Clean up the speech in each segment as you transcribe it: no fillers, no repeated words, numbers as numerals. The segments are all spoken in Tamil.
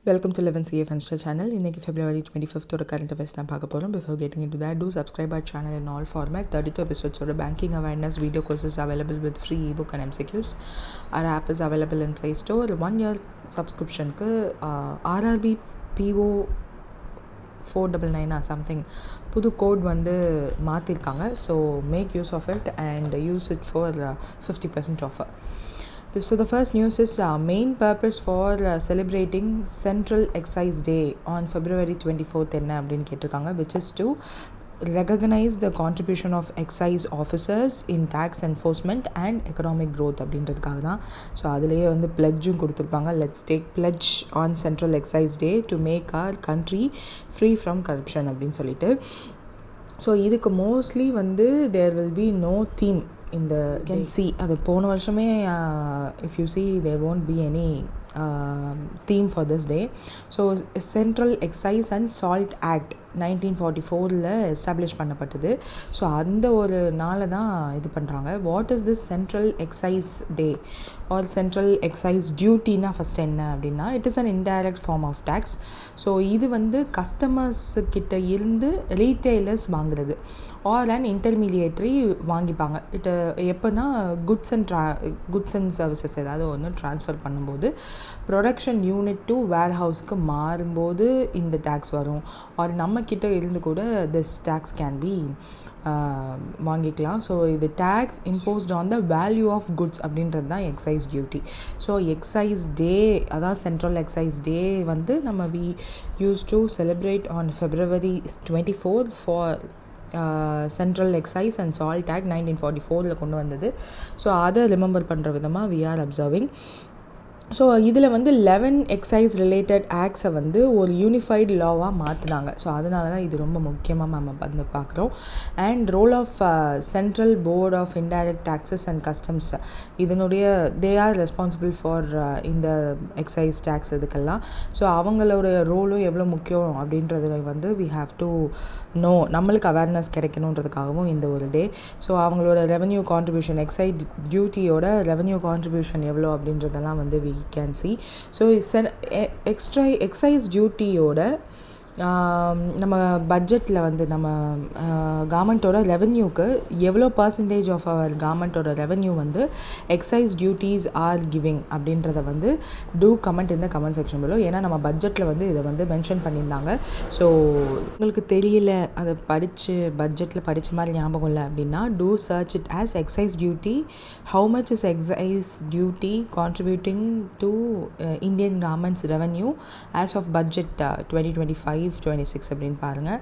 Welcome to Liwin Funsta channel. இன்னைக்கு February 25th ஒரு current affairs தான் பார்க்க போறோம். Before getting into that, do subscribe our channel in all format. 32 episodes of banking awareness video courses available with free ebook and MCQs. Our app is available in Play Store. 1 year subscription ku RRB PO 499 or something புது கோட் வந்து மாத்திருக்காங்க. So make use of it and use it for 50% offer. So the first news is main purpose for celebrating Central Excise Day on February 24th என்ன அப்படின்னு கேட்டிருக்காங்க, which is to recognize the contribution of excise officers in tax enforcement and economic growth அப்படின்றதுக்காக தான். ஸோ அதுலேயே வந்து pledgeம் கொடுத்துருப்பாங்க, let's take pledge on Central Excise Day to make our country free from corruption அப்படின்னு சொல்லிட்டு. ஸோ இதுக்கு மோஸ்ட்லி வந்து there will be no theme in the can see அது போன வருஷமே if you see there won't be any theme for this day. So Central Excise and Salt Act 1944ல எஸ்டாப்ளிஷ் பண்ணப்பட்டது. ஸோ அந்த ஒரு நாளை தான் இது பண்ணுறாங்க. What is this central excise day or central excise டியூட்டின்னா ஃபஸ்ட் என்ன அப்படின்னா, it is an indirect form of tax. So இது வந்து கஸ்டமர்ஸுக்கிட்ட இருந்து ரீட்டெய்லர்ஸ் வாங்குறது ஆர் அண்ட் இன்டர்மீடியேட்ரி வாங்கிப்பாங்க. எப்போனா குட்ஸ் அண்ட் சர்வீசஸ் ஏதாவது ஒன்று ட்ரான்ஸ்ஃபர் பண்ணும்போது ப்ரொடக்ஷன் யூனிட் டு வேர் ஹவுஸ்க்கு மாறும்போது இந்த டேக்ஸ் வரும். ஆர் நம்மக்கிட்ட இருந்து கூட திஸ் டேக்ஸ் கேன் பி வாங்கிக்கலாம். ஸோ இது tax imposed on the value of goods அப்படின்றது தான் excise duty. So excise day, அதான் சென்ட்ரல் எக்ஸைஸ் டே வந்து நம்ம we use to celebrate on February 24th for central excise and salt act 1944ல் கொண்டு வந்தது. ஸோ அதை ரிமெம்பர் பண்ணுற விதமாக வி ஆர் அப்சர்விங். ஸோ இதில் வந்து 11 எக்ஸைஸ் ரிலேட்டட் ஆக்ட்ஸை வந்து ஒரு யூனிஃபைடு லாவாக மாற்றினாங்க. ஸோ அதனால தான் இது ரொம்ப முக்கியமாக நம்ம வந்து பார்க்குறோம். And role of central board of indirect taxes and customs, இதனுடைய தே ஆர் ரெஸ்பான்சிபிள் ஃபார் இந்த எக்ஸைஸ் டேக்ஸ் இதுக்கெல்லாம். ஸோ அவங்களோட ரோலும் எவ்வளோ முக்கியம் அப்படின்றதுல வந்து வி ஹாவ் டு நோ, நம்மளுக்கு அவேர்னஸ் கிடைக்கணுன்றதுக்காகவும் இந்த ஒரு டே. ஸோ அவங்களோட ரெவன்யூ கான்ட்ரிபியூஷன், எக்ஸைஸ் டியூட்டியோட ரெவன்யூ கான்ட்ரிபியூஷன் எவ்வளோ அப்படின்றதெல்லாம் வந்து we can see. So extra excise duty-யோட நம்ம பட்ஜெட்டில் வந்து நம்ம கவர்மெண்ட்டோட ரெவென்யூக்கு எவ்வளோ பர்சன்டேஜ் ஆஃப் அவர் கவர்மெண்ட்டோட ரெவென்யூ வந்து எக்ஸைஸ் டியூட்டிஸ் ஆர் கிவிங் அப்படின்றத வந்து டூ கமெண்ட் இந்த கமெண்ட் செக்ஷன் பிலோ. ஏன்னா நம்ம பட்ஜெட்டில் வந்து இதை வந்து மென்ஷன் பண்ணியிருந்தாங்க. ஸோ உங்களுக்கு தெரியல, அதை பட்ஜெட்டில் படித்த மாதிரி ஞாபகம் இல்லை அப்படின்னா to search it as excise duty, how much is excise duty contributing to Indian government's revenue as of budget 2025-26 அப்படின்னு பாருங்கள்.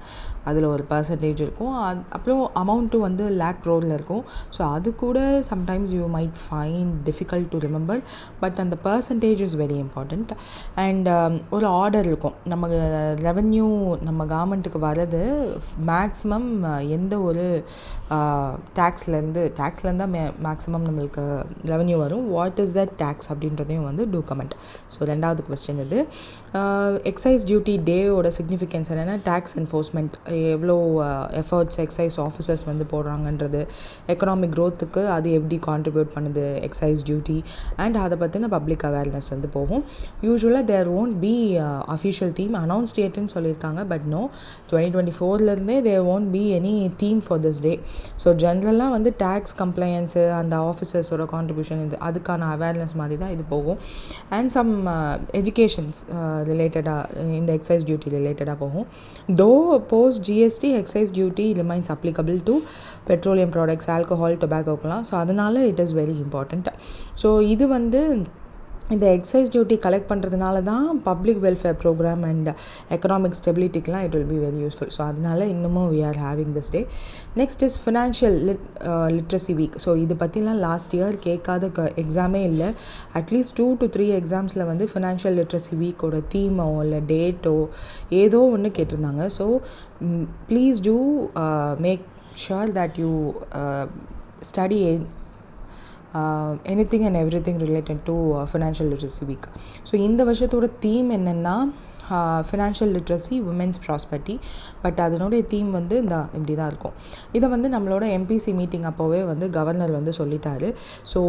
அதில் ஒரு பர்சன்டேஜ் இருக்கும். அப்புறம் அமௌண்ட்டும் வந்து lakh crore இருக்கும். ஸோ அது கூட sometimes you might find difficult to remember, but அந்த percentage is very important. And ஒரு ஆர்டர் இருக்கும், நம்ம ரெவென்யூ நம்ம கவர்மெண்ட்டுக்கு வர்றது மேக்ஸிமம் எந்த ஒரு டேக்ஸ்லேருந்து தான் மேக்ஸிமம் நம்மளுக்கு ரெவென்யூ வரும். வாட் இஸ் தட் டேக்ஸ் அப்படின்றதையும் வந்து டூ கமெண்ட். ஸோ ரெண்டாவது கொஸ்டின் இது. எக்ஸைஸ் டியூட்டி டேவோட சிக்னிஃபிகன்ஸ் என்னென்னா, டேக்ஸ் என்ஃபோர்ஸ்மெண்ட் எவ்வளோ எஃபர்ட்ஸ் எக்ஸைஸ் ஆஃபீஸர்ஸ் வந்து போடுறாங்கன்றது, எக்கனாமிக் க்ரோத்துக்கு அது எப்படி கான்ட்ரிபியூட் பண்ணுது எக்ஸைஸ் டியூட்டி, அண்ட் அதை பற்றின பப்ளிக் அவேர்னஸ் வந்து போகும். யூஸ்வலாக there won't be official theme announce டேட்டுன்னு சொல்லியிருக்காங்க, பட் நோ 2024லேருந்தே there won't be any theme for this day. So ஜென்ரலாக வந்து டேக்ஸ் கம்ப்ளையன்ஸு அந்த ஆஃபீஸர்ஸோட கான்ட்ரிபியூஷன் இது அதுக்கான அவேர்னஸ் மாதிரி தான் இது போகும். அண்ட் சம் எஜுகேஷன்ஸ் ரிலேட்டடாக இந்த எக்ஸைஸ் டியூட்டி ரிலேட்டடாக போகும். Though post GST excise duty remains applicable to petroleum products, alcohol, டொபாக்கோக்கெலாம். ஸோ அதனால் it is very important. So இது வந்து இந்த எக்ஸைஸ் டியூட்டி கலெக்ட் பண்ணுறதுனால தான் public welfare program and economic ஸ்டெபிலிட்டிக்கெலாம் it will be very useful. So அதனால இன்னமும் we are having this day. Next is financial literacy week. So இது பற்றிலாம் லாஸ்ட் இயர் கேட்காத எக்ஸாமே இல்லை. அட்லீஸ்ட் 2 to 3 எக்ஸாம்ஸில் வந்து ஃபினான்ஷியல் லிட்ரஸி வீக்கோட தீமோ இல்லை டேட்டோ ஏதோ ஒன்று கேட்டிருந்தாங்க. So please do make sure that you study anything and everything related to financial literacy week. So இந்த வருஷத்தோட தீம் என்னென்னா financial literacy women's prosperity. But அதனுடைய தீம் வந்து இப்படி தான் இருக்கும். இதை வந்து நம்மளோட எம்பிசி மீட்டிங் அப்போவே வந்து கவர்னர் வந்து சொல்லிட்டாரு. So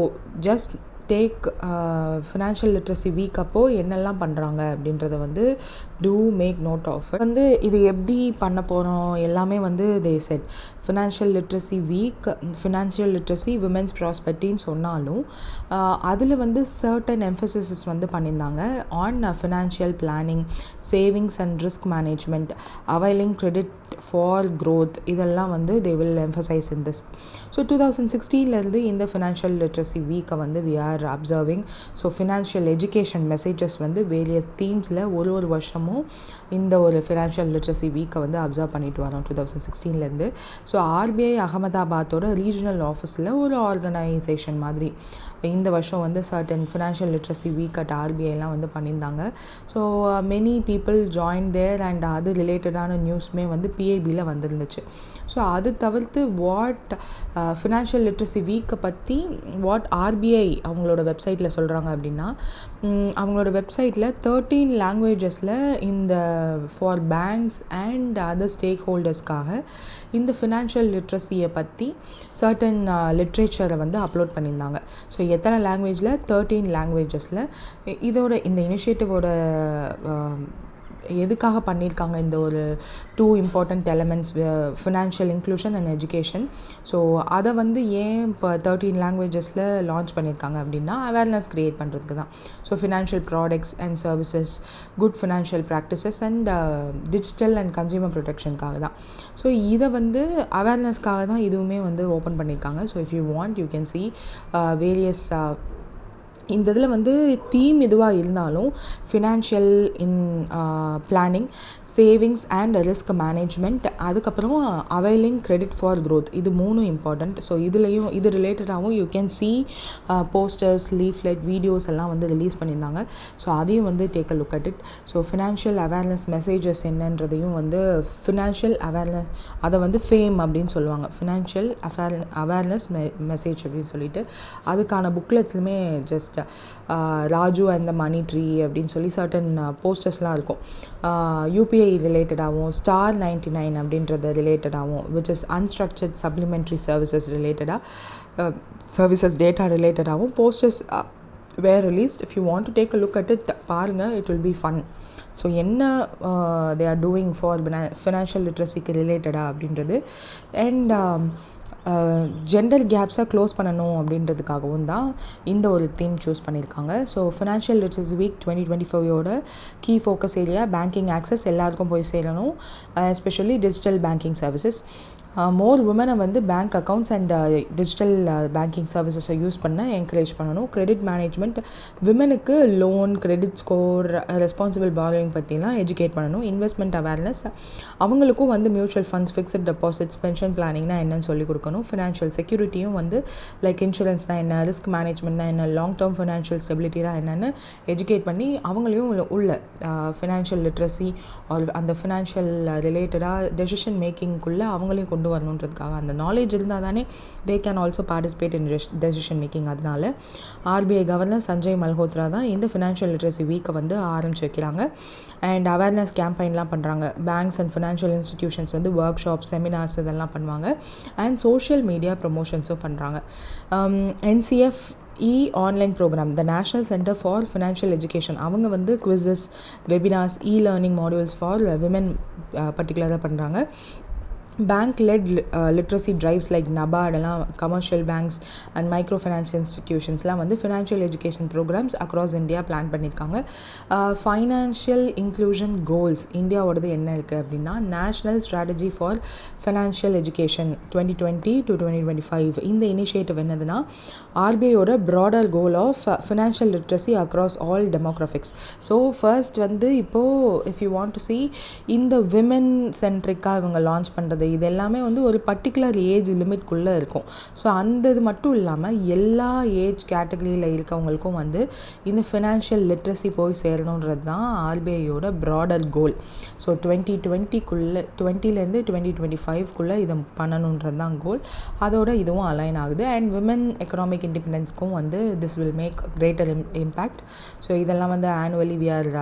just take financial literacy week அப்போது என்னெல்லாம் பண்ணுறாங்க அப்படின்றத வந்து டூ மேக் நோட் ஆஃப். வந்து இது எப்படி பண்ண போகிறோம் எல்லாமே வந்து they set financial literacy week, financial literacy, women's ப்ராஸ்பெரிட்டின்னு சொன்னாலும் அதில் வந்து சர்டன் எம்ஃபசிஸ் வந்து பண்ணியிருந்தாங்க on financial planning, savings and risk management, availing credit for growth. இதெல்லாம் வந்து they will emphasize in this. So 2016லேருந்து இந்த ஃபினான்ஷியல் லிட்ரஸி வீக்கை வந்து we are observing. So financial education messages வந்து வேரியஸ் தீம்ஸில் ஒரு வருஷமும் இந்த ஒரு ஃபினான்ஷியல் லிட்ரஸி வீக்கை வந்து அப்சர்வ் பண்ணிட்டு வரோம் 2016லேருந்து. ஸோ ஆர்பிஐ அகமதாபாத்தோட ரீஜனல் ஆஃபீஸில் ஒரு ஆர்கனைசேஷன் மாதிரி இந்த வருஷம் வந்து certain financial literacy week at ஆர்பிஐலாம் வந்து பண்ணியிருந்தாங்க. So many people join there and அது ரிலேட்டடான நியூஸ்மே வந்து பிஐபியில் வந்துருந்துச்சு. ஸோ அது தவிர்த்து வாட் ஃபினான்ஷியல் லிட்ரஸி வீக்கை பற்றி வாட் ஆர்பிஐ அவங்களோட வெப்சைட்டில் சொல்கிறாங்க அப்படின்னா, அவங்களோட வெப்சைட்டில் 13 லாங்குவேஜஸில் இந்த ஃபார் பேங்க்ஸ் அண்ட் அதர் ஸ்டேக் ஹோல்டர்ஸ்க்காக இந்த ஃபினான்ஷியல் லிட்ரஸியை பற்றி சர்டன் லிட்ரேச்சரை வந்து அப்லோட் பண்ணியிருந்தாங்க. ஸோ எத்தனை லாங்குவேஜில்? 13 லாங்குவேஜஸில். இதோட இந்த இனிஷியேட்டிவோட எதுக்காக பண்ணியிருக்காங்க இந்த ஒரு 2 important elements, financial inclusion and education. So அதை வந்து ஏன் இப்போ 13 லாங்குவேஜஸில் லான்ச் பண்ணியிருக்காங்க அப்படின்னா அவேர்னஸ் க்ரியேட் பண்ணுறதுக்கு தான். So financial products and services, good financial practices and digital and consumer ப்ரொடெக்ஷனுக்காக தான். ஸோ இதை வந்து அவேர்னஸ்க்காக தான் இதுவுமே வந்து ஓப்பன் பண்ணியிருக்காங்க. So if you want you can see various இந்த இதில் வந்து தீம் இதுவாக இருந்தாலும் financial planning, savings and risk management, அதுக்கப்புறம் availing credit for growth, இது 3 இம்பார்ட்டண்ட். ஸோ இதுலேயும் இது ரிலேட்டடாகவும் you can see posters, leaflet, videos எல்லாம் வந்து ரிலீஸ் பண்ணியிருந்தாங்க. ஸோ அதையும் வந்து take a look at it. So financial awareness messages என்னன்றதையும் வந்து ஃபினான்ஷியல் அவேர்னஸ் அதை வந்து ஃபேம் அப்படின்னு சொல்லுவாங்க, ஃபினான்ஷியல் அவேர்னஸ் மெசேஜ் அப்படின்னு சொல்லிட்டு அதுக்கான புக்லெட்ஸ்லுமே just Raju and the money tree அப்படின்னு சொல்லி சர்டன் போஸ்டர்ஸ்லாம் இருக்கும். யூபிஐ ரிலேட்டடாகவும், ஸ்டார் 99 அப்படின்றது ரிலேட்டடாகவும், which is unstructured supplementary services ரிலேட்டடாக, சர்வீசஸ் டேட்டா ரிலேட்டடாகவும் posters were released. If you want to take a look at it பாருங்கள், it will be fun. So என்ன they are doing for financial லிட்ரஸிக்கு ரிலேட்டடாக அப்படின்றது அண்ட் ஜெண்டர் கேப்ஸாக க்ளோஸ் பண்ணணும் அப்படின்றதுக்காகவும் தான் இந்த ஒரு தீம் சூஸ் பண்ணியிருக்காங்க. ஸோ ஃபினான்ஷியல் லிட்ரஸி வீக் 2025யோட key focus area banking access எல்லாருக்கும் போய் சேரணும், especially digital banking services. More உமனை வந்து bank accounts and digital banking சர்வீசஸை யூஸ் பண்ண என்கரேஜ் பண்ணணும். கிரெடிட் மேனேஜ்மெண்ட், விமனுக்கு loan, credit score, responsible borrowing பற்றிலாம் எஜுகேட் பண்ணணும். இன்வெஸ்ட்மெண்ட் அவேர்னஸ், அவங்களுக்கும் வந்து mutual funds, fixed deposits, pension பிளானிங்னா என்னன்னு சொல்லிக் கொடுக்கணும். ஃபினான்ஷியல் செக்யூரிட்டியும் வந்து லைக் இன்சூரன்ஸ்னா என்ன, ரிஸ்க் மேனேஜ்மெண்ட்னா என்ன, லாங் டேர்ம் ஃபினான்ஷியல் ஸ்டெபிலிட்டினா என்னென்னு எஜுகேட் பண்ணி அவங்களையும் உள்ள ஃபினான்ஷியல் லிட்ரஸி அந்த ஃபினான்ஷியல் ரிலேட்டடாக டெசிஷன் மேக்கிங்குள்ளே அவங்களையும் கொண்டு வரணுன்றதுக்காக அந்த நாலேஜ் இருந்தால் தானே they can also participate in decision making. அதனால ஆர்பிஐ கவர்னர் சஞ்சய் மல்ஹோத்ரா தான் இந்த ஃபினான்ஷியல் லிட்ரஸி வீக்கை வந்து ஆரம்பிச்சு வைக்கிறாங்க. அண்ட் அவேர்னஸ் கேம்பெயின்லாம் பண்ணுறாங்க. பேங்க்ஸ் அண்ட் ஃபினான்ஷியல் இன்ஸ்டிடியூஷன்ஸ் வந்து ஒர்க் ஷாப், செமினார்ஸ் இதெல்லாம் பண்ணுவாங்க. அண்ட் சோஷியல் மீடியா ப்ரொமோஷன்ஸும் பண்ணுறாங்க. NCF online programme, the national centre for financial education, அவங்க வந்து quizzes, webinars, learning modules for women பர்டிகுலராக பண்ணுறாங்க. Bank led literacy drives like NABARD எல்லாம் commercial banks and microfinance இன்ஸ்டிடியூஷன்ஸ்லாம் வந்து financial education programmes across India plan பண்ணியிருக்காங்க. ஃபைனான்ஷியல் இன்க்ளூஷன் கோல்ஸ் இந்தியாவோடது என்ன இருக்குது அப்படின்னா, national strategy for financial education 2020 to 2025. இந்த இனிஷியேட்டிவ் என்னதுன்னா ஆர்பிஐயோட broader goal of financial literacy across all டெமோக்ராஃபிக்ஸ். So first வந்து இப்போது if you want to see இந்த விமென் சென்ட்ரிக்காக இவங்க லான்ச் பண்ணுறது இது எல்லாமே வந்து ஒரு பர்டிகுலர் ஏஜ் லிமிட்குள்ளே இருக்கும். ஸோ அந்த இது மட்டும் இல்லாமல் எல்லா ஏஜ் கேட்டகரியில் இருக்கவங்களுக்கும் வந்து இந்த ஃபினான்ஷியல் லிட்ரஸி போய் சேரணுன்றது தான் ஆர்பிஐயோட ப்ராடர் கோல். ஸோ 2020லேருந்து 2025க்குள்ளே இதை பண்ணணுன்றது தான் கோல். அதோட இதுவும் அலைன் ஆகுது. அண்ட் விமன் எக்கனாமிக் இண்டிபெண்டன்ஸ்க்கும் வந்து this will make greater impact. So இதெல்லாம் வந்து annually we are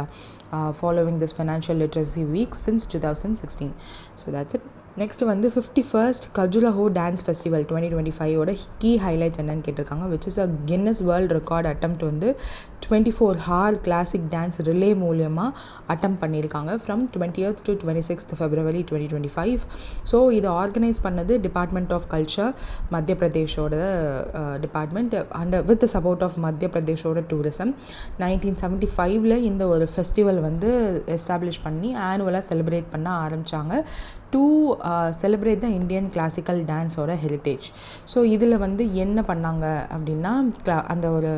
following this financial literacy week since 2016. So that's it. Next வந்து 51st Khajuraho டான்ஸ் ஃபெஸ்டிவல் 2025ஓட கீ ஹைலைட்ஸ் என்னன்னு கேட்டிருக்காங்க, which is a Guinness world record attempt வந்து 24 hour கிளாசிக் டான்ஸ் ரிலே மூலியமாக அட்டெம்ப்ட் பண்ணியிருக்காங்க from 20th to 26th February 2025. So இதை ஆர்கனைஸ் பண்ணது டிபார்ட்மெண்ட் ஆஃப் கல்ச்சர் மத்திய பிரதேஷோட department and with support of மத்திய பிரதேஷோட டூரிசம். 1975ல் இந்த ஒரு ஃபெஸ்டிவல் வந்து எஸ்டாப்ளிஷ் பண்ணி ஆனுவலாக செலிப்ரேட் பண்ண ஆரம்பித்தாங்க to celebrate the Indian classical டான்ஸோட ஹெரிட்டேஜ். ஸோ இதில் வந்து என்ன பண்ணாங்க அப்படின்னா, அந்த ஒரு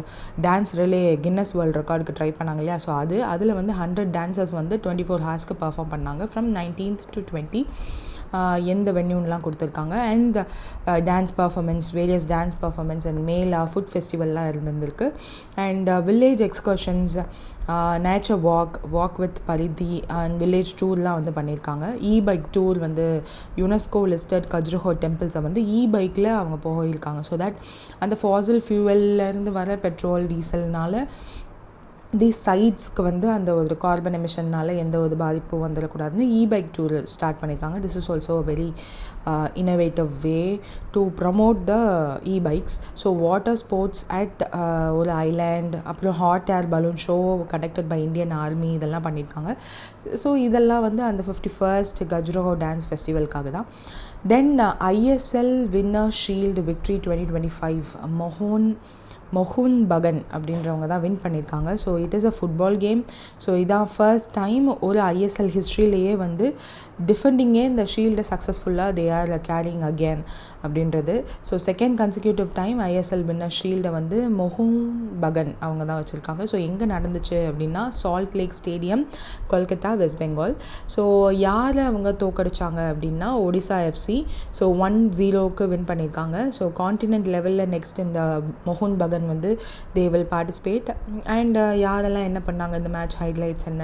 டான்ஸ் ரிலே கின்னஸ் வேர்ல்ட் ரெக்கார்டுக்கு ட்ரை பண்ணாங்க இல்லையா, ஸோ அதில் வந்து 100 டான்சர்ஸ் வந்து 24 ஹார்ஸ்க்கு பர்ஃபார்ம் பண்ணாங்க ஃப்ரம் 19th to 20 எந்த வென்யூன்லாம் கொடுத்துருக்காங்க. And dance performance, various dance performance and mela food ஃபெஸ்டிவல்லாம் இருந்திருக்கு. And village excursions, nature walk with பரிதி அண்ட் வில்லேஜ் டூர்லாம் வந்து பண்ணியிருக்காங்க. பைக் டூர் வந்து யுனெஸ்கோ லிஸ்டட் கஜ்ரஹோ டெம்பிள்ஸை வந்து பைக்கில் அவங்க போயிருக்காங்க. ஸோ தட் அந்த ஃபாசில் ஃபியூவல்லேருந்து வர பெட்ரோல் டீசல்னால சைட்ஸ்க்கு வந்து அந்த ஒரு கார்பன் எமிஷன்னால் எந்த ஒரு பாதிப்பும் வந்துடக்கூடாதுன்னு பைக் டூர் ஸ்டார்ட் பண்ணியிருக்காங்க. This is also a very innovative way to promote the e-bikes. So water sports at ஒரு ஐலாண்ட், அப்புறம் hot air balloon show conducted by Indian army இதெல்லாம் பண்ணியிருக்காங்க. ஸோ இதெல்லாம் வந்து அந்த 51st Khajuraho டான்ஸ் ஃபெஸ்டிவலுக்காக தான். தென் ISL Winner Shield Victory 2025 மொஹூன் பகன் அப்படின்றவங்க தான் வின் பண்ணியிருக்காங்க. So it is a football game. So இதான் ஃபர்ஸ்ட் டைம் ஒரு ISL ஹிஸ்ட்ரியிலேயே வந்து டிஃபெண்டிங்கே இந்த ஷீல்டை சக்ஸஸ்ஃபுல்லாக தே ஆர் கேரிங் அகேன் அப்படின்றது. So second consecutive time ISL winner ஷீல்டை வந்து மொஹூன் பகன் அவங்க தான் வச்சுருக்காங்க. ஸோ எங்கே நடந்துச்சு அப்படின்னா Salt Lake Stadium, Kolkata, West Bengal. So யாரை அவங்க தோக்கடிச்சாங்க அப்படின்னா ஒடிசா FC. ஸோ 1-0க்கு வின் பண்ணியிருக்காங்க. ஸோ கான்டினென்ட் லெவலில் நெக்ஸ்ட் இந்த மொஹூன் பகன் வந்து தே வில் பார்ட்டிசிபேட். அண்ட் யாரெல்லாம் என்ன பண்ணாங்க, இந்த மேட்ச் ஹைலைட்ஸ் என்ன,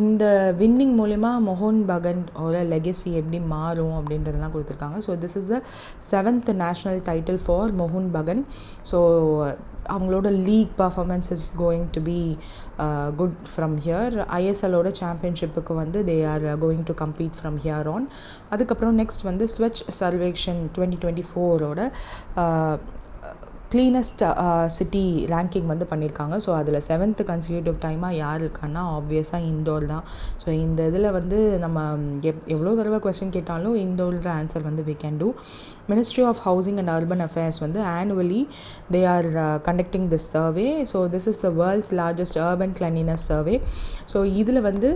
இந்த வின்னிங் மூலிமா மொஹூன் பகன் ஒரு லெகசி எப்படி மாறும் அப்படின்றதெல்லாம் கொடுத்துருக்காங்க. So this is the 7th national title for Mohun Bagan. So அவங்களோட league performance is going to be good from here. ISLோட சாம்பியன்ஷிப்புக்கு வந்து they are going to compete from here on. அதுக்கப்புறம் நெக்ஸ்ட் வந்து ஸ்வச் சர்வேக்ஷன் 2024ஓட கிளீனஸ்ட் சிட்டி ரேங்கிங் வந்து பண்ணியிருக்காங்க. ஸோ அதில் 7th கன்சிக்யூட்டிவ் டைமாக யார் இருக்கான்னா ஆப்வியஸாக இண்டோர் தான். ஸோ இந்த இதில் வந்து நம்ம எவ்வளோ தடவை கொஸ்டின் கேட்டாலும் இண்டோர்ன்ற ஆன்சர் வந்து we can do. Ministry of Housing and Urban Affairs வந்து annually they are conducting this survey. So this is the world's largest urban cleanliness survey. So இதில் வந்து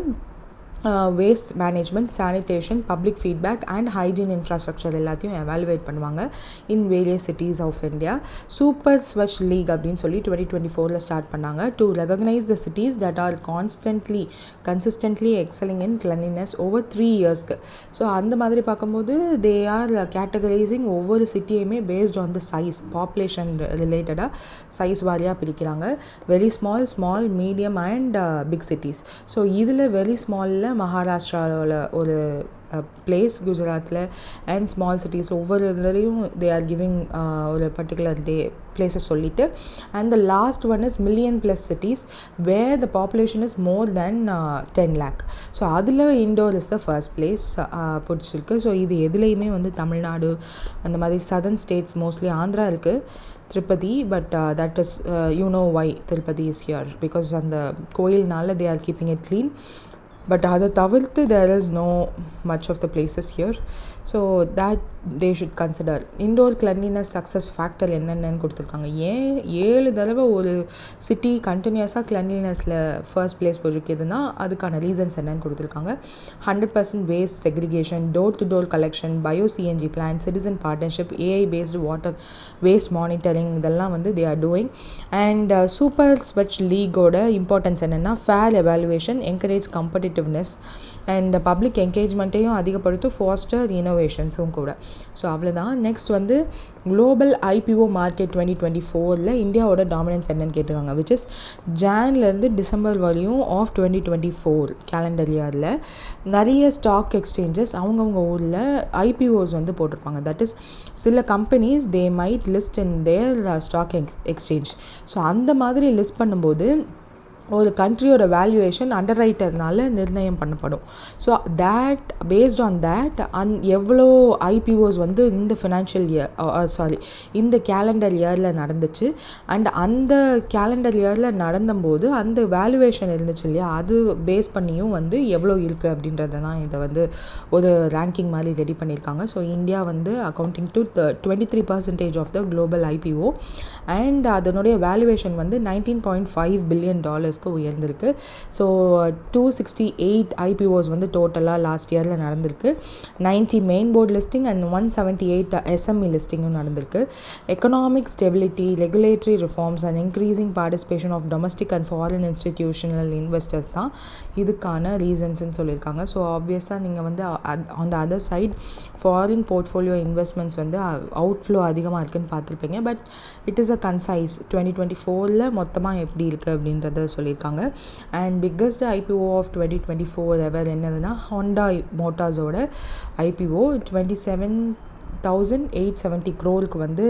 waste management, sanitation, public feedback and hygiene infrastructure எல்லாத்தையும் எவாலுவேட் பண்ணுவாங்க in various cities of India. Super Swachh league அப்படின்னு சொல்லி 2024 ஸ்டார்ட் பண்ணாங்க to recognise the cities that are consistently excelling in cleanliness over 3 இயர்ஸ்க்கு. ஸோ அந்த மாதிரி பார்க்கும்போது தே ஆர் கேட்டகரைசிங் ஒவ்வொரு சிட்டியுமே based on the size, population ரிலேட்டடாக சைஸ் வாரியாக பிரிக்கிறாங்க. Very small, medium and big cities. So இதில் வெரி ஸ்மாலில் மகாராஷ்டிராவில் ஒரு பிளேஸ், குஜராத்தில் அண்ட் ஸ்மால் சிட்டிஸ் ஒவ்வொரு இதுலேயும் தே ஆர் கிவிங் ஒரு பர்டிகுலர் பிளேஸஸ் சொல்லிட்டு. And the last one is million+ cities where the population is more than 10 lakh. So அதில் Indore is the first place பிடிச்சிருக்கு. ஸோ இது எதுலேயுமே வந்து தமிழ்நாடு அந்த மாதிரி சதர்ன் ஸ்டேட்ஸ், மோஸ்ட்லி ஆந்திரா இருக்குது, Tirupati, but that is you know why Tirupati is here because அந்த கோயில்னால they are keeping it clean. But அதை தவிர்த்து there is no much of the places here. So that they should consider. Indore cleanliness success factor என்னென்னு கொடுத்துருக்காங்க. 7 தடவை ஒரு சிட்டி கண்டினியூஸாக கிளன்லினஸில் ஃபர்ஸ்ட் பிளேஸ் போயிருக்குதுன்னா அதுக்கான ரீசன்ஸ் என்னென்னு கொடுத்துருக்காங்க. 100% waste segregation, door to door collection, bio CNG plan, citizen partnership, AI based water waste monitoring, இதெல்லாம் வந்து they are doing. And super Swachh லீகோட இம்பார்ட்டன்ஸ் என்னென்னா fair evaluation, encourage competitiveness and public என்கேஜ்மெண்ட்டையும் அதிகப்படுத்தும், ஃபாஸ்டர் இனோவேஷன்ஸும் கூட. ஸோ அவ்வளோதான். நெக்ஸ்ட் வந்து குளோபல் IPO மார்க்கெட் 2024 இந்தியாவோட டாமினன்ஸ் என்னன்னு கேட்டிருக்காங்க, விச் இஸ் ஜான்லேருந்து டிசம்பர் வரையும் ஆஃப் 2024 கேலண்டர் இயரில் நிறைய ஸ்டாக் எக்ஸ்சேஞ்சஸ் அவங்கவுங்க ஊரில் IPOs வந்து போட்டிருப்பாங்க. தட் இஸ் சில companies they might list in their stock exchange. So அந்த மாதிரி லிஸ்ட் பண்ணும்போது ஒரு கண்ட்ரியோட வேல்யூவேஷன் அண்டர் ரைட்டர்னால நிர்ணயம் பண்ணப்படும். So that based on that எவ்வளோ ஐபிஓஸ் வந்து இந்த ஃபினான்ஷியல் இயர் இந்த கேலண்டர் இயரில் நடந்துச்சு அண்ட் அந்த கேலண்டர் இயரில் நடந்தபோது அந்த வேல்யூவேஷன் இருந்துச்சு இல்லையா, அது பேஸ் பண்ணியும் வந்து எவ்வளோ இருக்குது அப்படின்றத தான் இதை வந்து ஒரு ரேங்கிங் மாதிரி ரெடி பண்ணியிருக்காங்க. ஸோ இந்தியா வந்து accounting to 23% of the global IPO and அதனுடைய வேல்யூவேஷன் வந்து $19.5 பில்லியன் உயர்ந்திருக்கு. ஸோ 268 ஐபிஓஸ் வந்து டோட்டலாக லாஸ்ட் இயரில் நடந்திருக்கு. 90 main board listing and 178 SME லிஸ்டிங்கும் நடந்திருக்கு. Economic stability, regulatory reforms and increasing participation of domestic and foreign institutional investors தான் இதுக்கான ரீசன்ஸ்ன்னு சொல்லியிருக்காங்க. ஸோ ஆப்வியஸாக நீங்கள் வந்து on the other side foreign portfolio investments வந்து அவுட்ஃப்ளோ அதிகமாக இருக்குதுன்னு பார்த்துருப்பீங்க. But it is a concise 2024 மொத்தமாக எப்படி இருக்குது அப்படின்றத சொல்லியிருக்காங்க. And biggest IPO of 2024 ever என்னதுன்னா ஹோண்டா மோட்டார்ஸோட ஐபிஓ 27,870 crore வந்து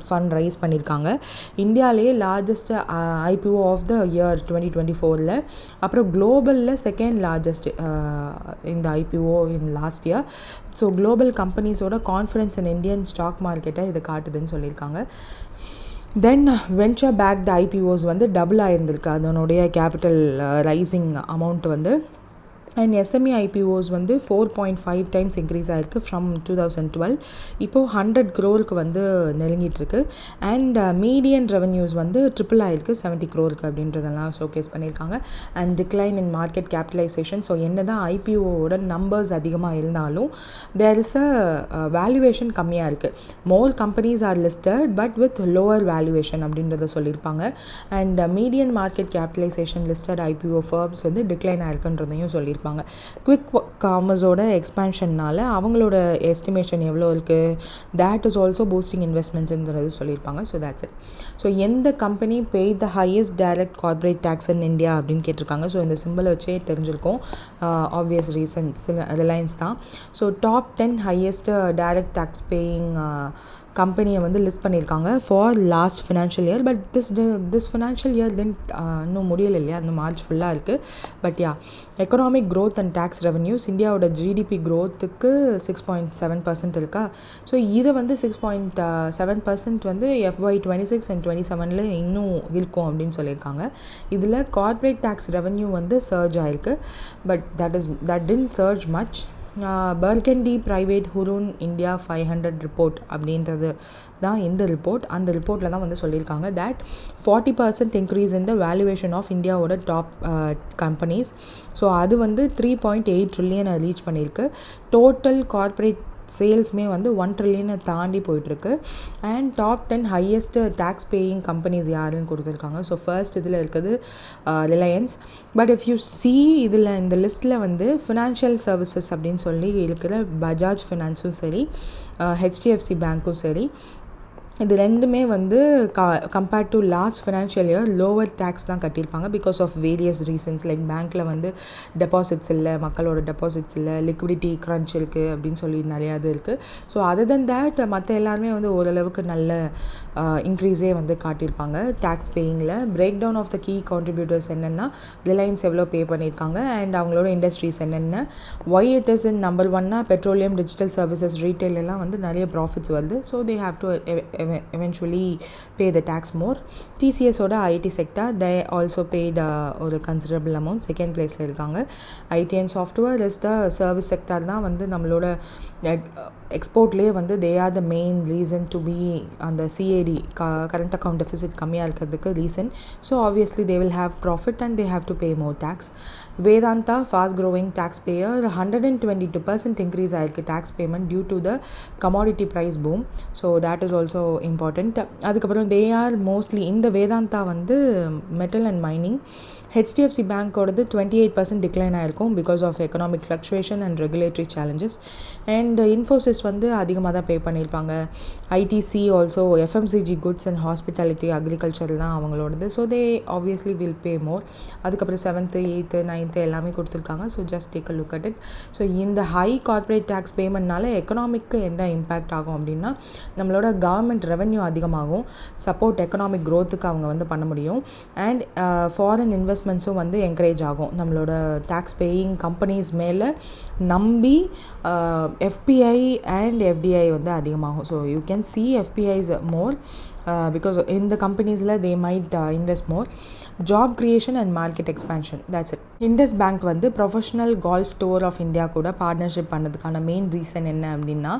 ஃபண்ட் ரைஸ் பண்ணியிருக்காங்க. இந்தியாவிலேயே largest IPO of the year 2024. அப்புறம் குளோபலில் செகண்ட் லார்ஜஸ்ட் இந்த IPO in last year. So global கம்பெனிஸோட கான்ஃபிடன்ஸ் இன் இந்தியன் ஸ்டாக் மார்க்கெட்டை இது காட்டுதுன்னு சொல்லியிருக்காங்க. தென் வென்ச்சர் பேக்டு ஐபிஓஸ் வந்து டபுள் ஆகிருந்திருக்கு அதனுடைய கேபிட்டல் ரைசிங் அமௌண்ட் வந்து. அண்ட் எஸ்எம்இ ஐபிஓஸ் வந்து 4.5 times இன்க்ரீஸ் ஆகிருக்கு ஃப்ரம் 2012. இப்போது 100 crore வந்து நெருங்கிட்டுருக்கு. அண்ட் மீடியன் ரெவன்யூஸ் வந்து ட்ரிபிள் ஆகிருக்கு 70 crore அப்படின்றதெல்லாம் ஷோகேஸ் பண்ணியிருக்காங்க. And decline in market capitalisation. So என்ன தான் ஐபிஓவோட நம்பர்ஸ் அதிகமாக இருந்தாலும் தேர் இஸ் அ வேல்யூவேஷன் கம்மியாக இருக்குது. More companies are listed but with lower valuation அப்படின்றத சொல்லியிருப்பாங்க. And median market capitalisation listed IPO firms வந்து டிக்ளைன் ஆகிருக்குன்றதையும் சொல்லியிருப்பாங்க. குவிக் காமர்ஸோட எக்ஸ்பேன்ஷன்னால அவங்களோட எஸ்டிமேஷன் எவ்வளோ இருக்குது, தேட் இஸ் ஆல்சோ பூஸ்டிங் இன்வெஸ்ட்மெண்ட்ஸ்ன்றது சொல்லியிருப்பாங்க. So that's it. ஸோ எந்த company pay the highest direct corporate tax in India அப்படின்னு கேட்டிருக்காங்க. ஸோ இந்த சிம்பிளை வச்சே தெரிஞ்சிருக்கோம். ஆப்வியஸ் ரீசன்ஸ் ரிலையன்ஸ் தான். So top 10 highest direct tax paying கம்பெனியை வந்து லிஸ்ட் பண்ணியிருக்காங்க for last financial year. But this financial year இன்னும் முடியலை இல்லையா, அந்த மார்ச் ஃபுல்லாக இருக்குது. But economic growth and tax revenues இந்தியாவோட ஜிடிபி growthக்கு 6.7% இருக்கா. ஸோ இதை வந்து 6.7% வந்து FY26 and 27 இன்னும் இருக்கும் அப்படின்னு சொல்லியிருக்காங்க. இதில் கார்பரேட் டேக்ஸ் ரெவன்யூ வந்து சர்ஜ் ஆகிருக்கு. But that didn't surge much. Burgundy Private Hurun India 500 report அப்படின்றது தான் இந்த ரிப்போர்ட். அந்த ரிப்போர்ட்டில் தான் வந்து சொல்லியிருக்காங்க that 40% increase in the valuation of இந்தியாவோட டாப் கம்பெனிஸ். ஸோ அது வந்து 3.8 trillion ரீச் பண்ணியிருக்கு. டோட்டல் கார்பரேட் சேல்ஸுமே வந்து 1 trillion தாண்டி போயிட்டுருக்கு. And top 10 highest tax paying companies யாருன்னு கொடுத்துருக்காங்க. ஸோ ஃபர்ஸ்ட் இதில் இருக்குது Reliance. But if you see இதில் இந்த லிஸ்ட்டில் வந்து ஃபினான்ஷியல் சர்வீசஸ் அப்படின்னு சொல்லி இருக்கிற பஜாஜ் ஃபினான்ஸும் சரி, ஹெச்டிஎஃப்சி பேங்க்கும் சரி, இது ரெண்டுமே வந்து compared to last financial year lower tax தான் கட்டியிருப்பாங்க because of various reasons. Like பேங்க்கில் வந்து டெபாசிட்ஸ் இல்லை, மக்களோட டெபாசிட்ஸ் இல்லை, லிக்விடிட்டி க்ரன்ச் இருக்குது அப்படின்னு சொல்லி நிறையா இது இருக்குது. ஸோ அதர் தென் தேட் மற்ற எல்லாருமே வந்து ஓரளவுக்கு நல்ல இன்க்ரீஸே வந்து காட்டியிருப்பாங்க டேக்ஸ் பேயிங்கில். Breakdown of the key contributors என்னென்னா ரிலையன்ஸ் எவ்வளோ பே பண்ணியிருக்காங்க அண்ட் அவங்களோட இண்டஸ்ட்ரீஸ் என்னென்ன. Why it is in number 1 petroleum, digital services, retail எல்லாம் வந்து நிறைய ப்ராஃபிட்ஸ் வருது. So they have to eventually pay the tax more. TCS ஓட IT sector they also paid ஒரு considerable amount. second place இருக்காங்க. IT and software is the service sector தான் வந்து நம்மளோட எக்ஸ்போர்ட்லேயே வந்து they are the main reason to be அந்த CAD current account deficit கம்மியாக இருக்கிறதுக்கு reason. So obviously they will have profit and they have to pay more tax. Vedanta fast growing taxpayer 122% increase ஆயிருக்கு tax payment due to the commodity price boom. So that is also important. அதுக்கப்புறம் they are mostly இந்த வேதாந்தா வந்து metal and mining. HDFC பேங்க்கோடது 28% டிக்ளைன் ஆகிருக்கும் because of economic fluctuation and regulatory challenges. And Infosys வந்து அதிகமாக தான் பே பண்ணியிருப்பாங்க. ITC also FMCG goods and hospitality agriculture தான் அவங்களோடது. So they obviously will pay more. அதுக்கப்புறம் 7th 8th 9th எல்லாமே கொடுத்துருக்காங்க. So just take a look at it. So இந்த ஹை கார்ப்பரேட் டேக்ஸ் பேமெண்ட்னால எக்கனாமிக்கு என்ன இம்பேக்ட் ஆகும் அப்படின்னா நம்மளோட கவர்மெண்ட் ரெவென்யூ அதிகமாகும், சப்போர்ட் எக்கனாமிக் க்ரோத்துக்கு அவங்க வந்து பண்ண முடியும். அண்ட் ஃபாரின் இன்வெஸ்ட்மெண்ட்ஸும் வந்து என்கரேஜ் ஆகும். நம்மளோட டேக்ஸ் பேயிங் கம்பெனிஸ் மேலே நம்பி எஃபிஐ அண்ட் எஃப்டிஐ வந்து அதிகமாகும். So you can see FPIs more because in the companies they might invest more. Job creation and market expansion, that's it. Indus Bank வந்து professional golf tour of India கூட பார்ட்னர்ஷிப் பண்ணதுக்கான மெயின் ரீசன் என்ன அப்படின்னா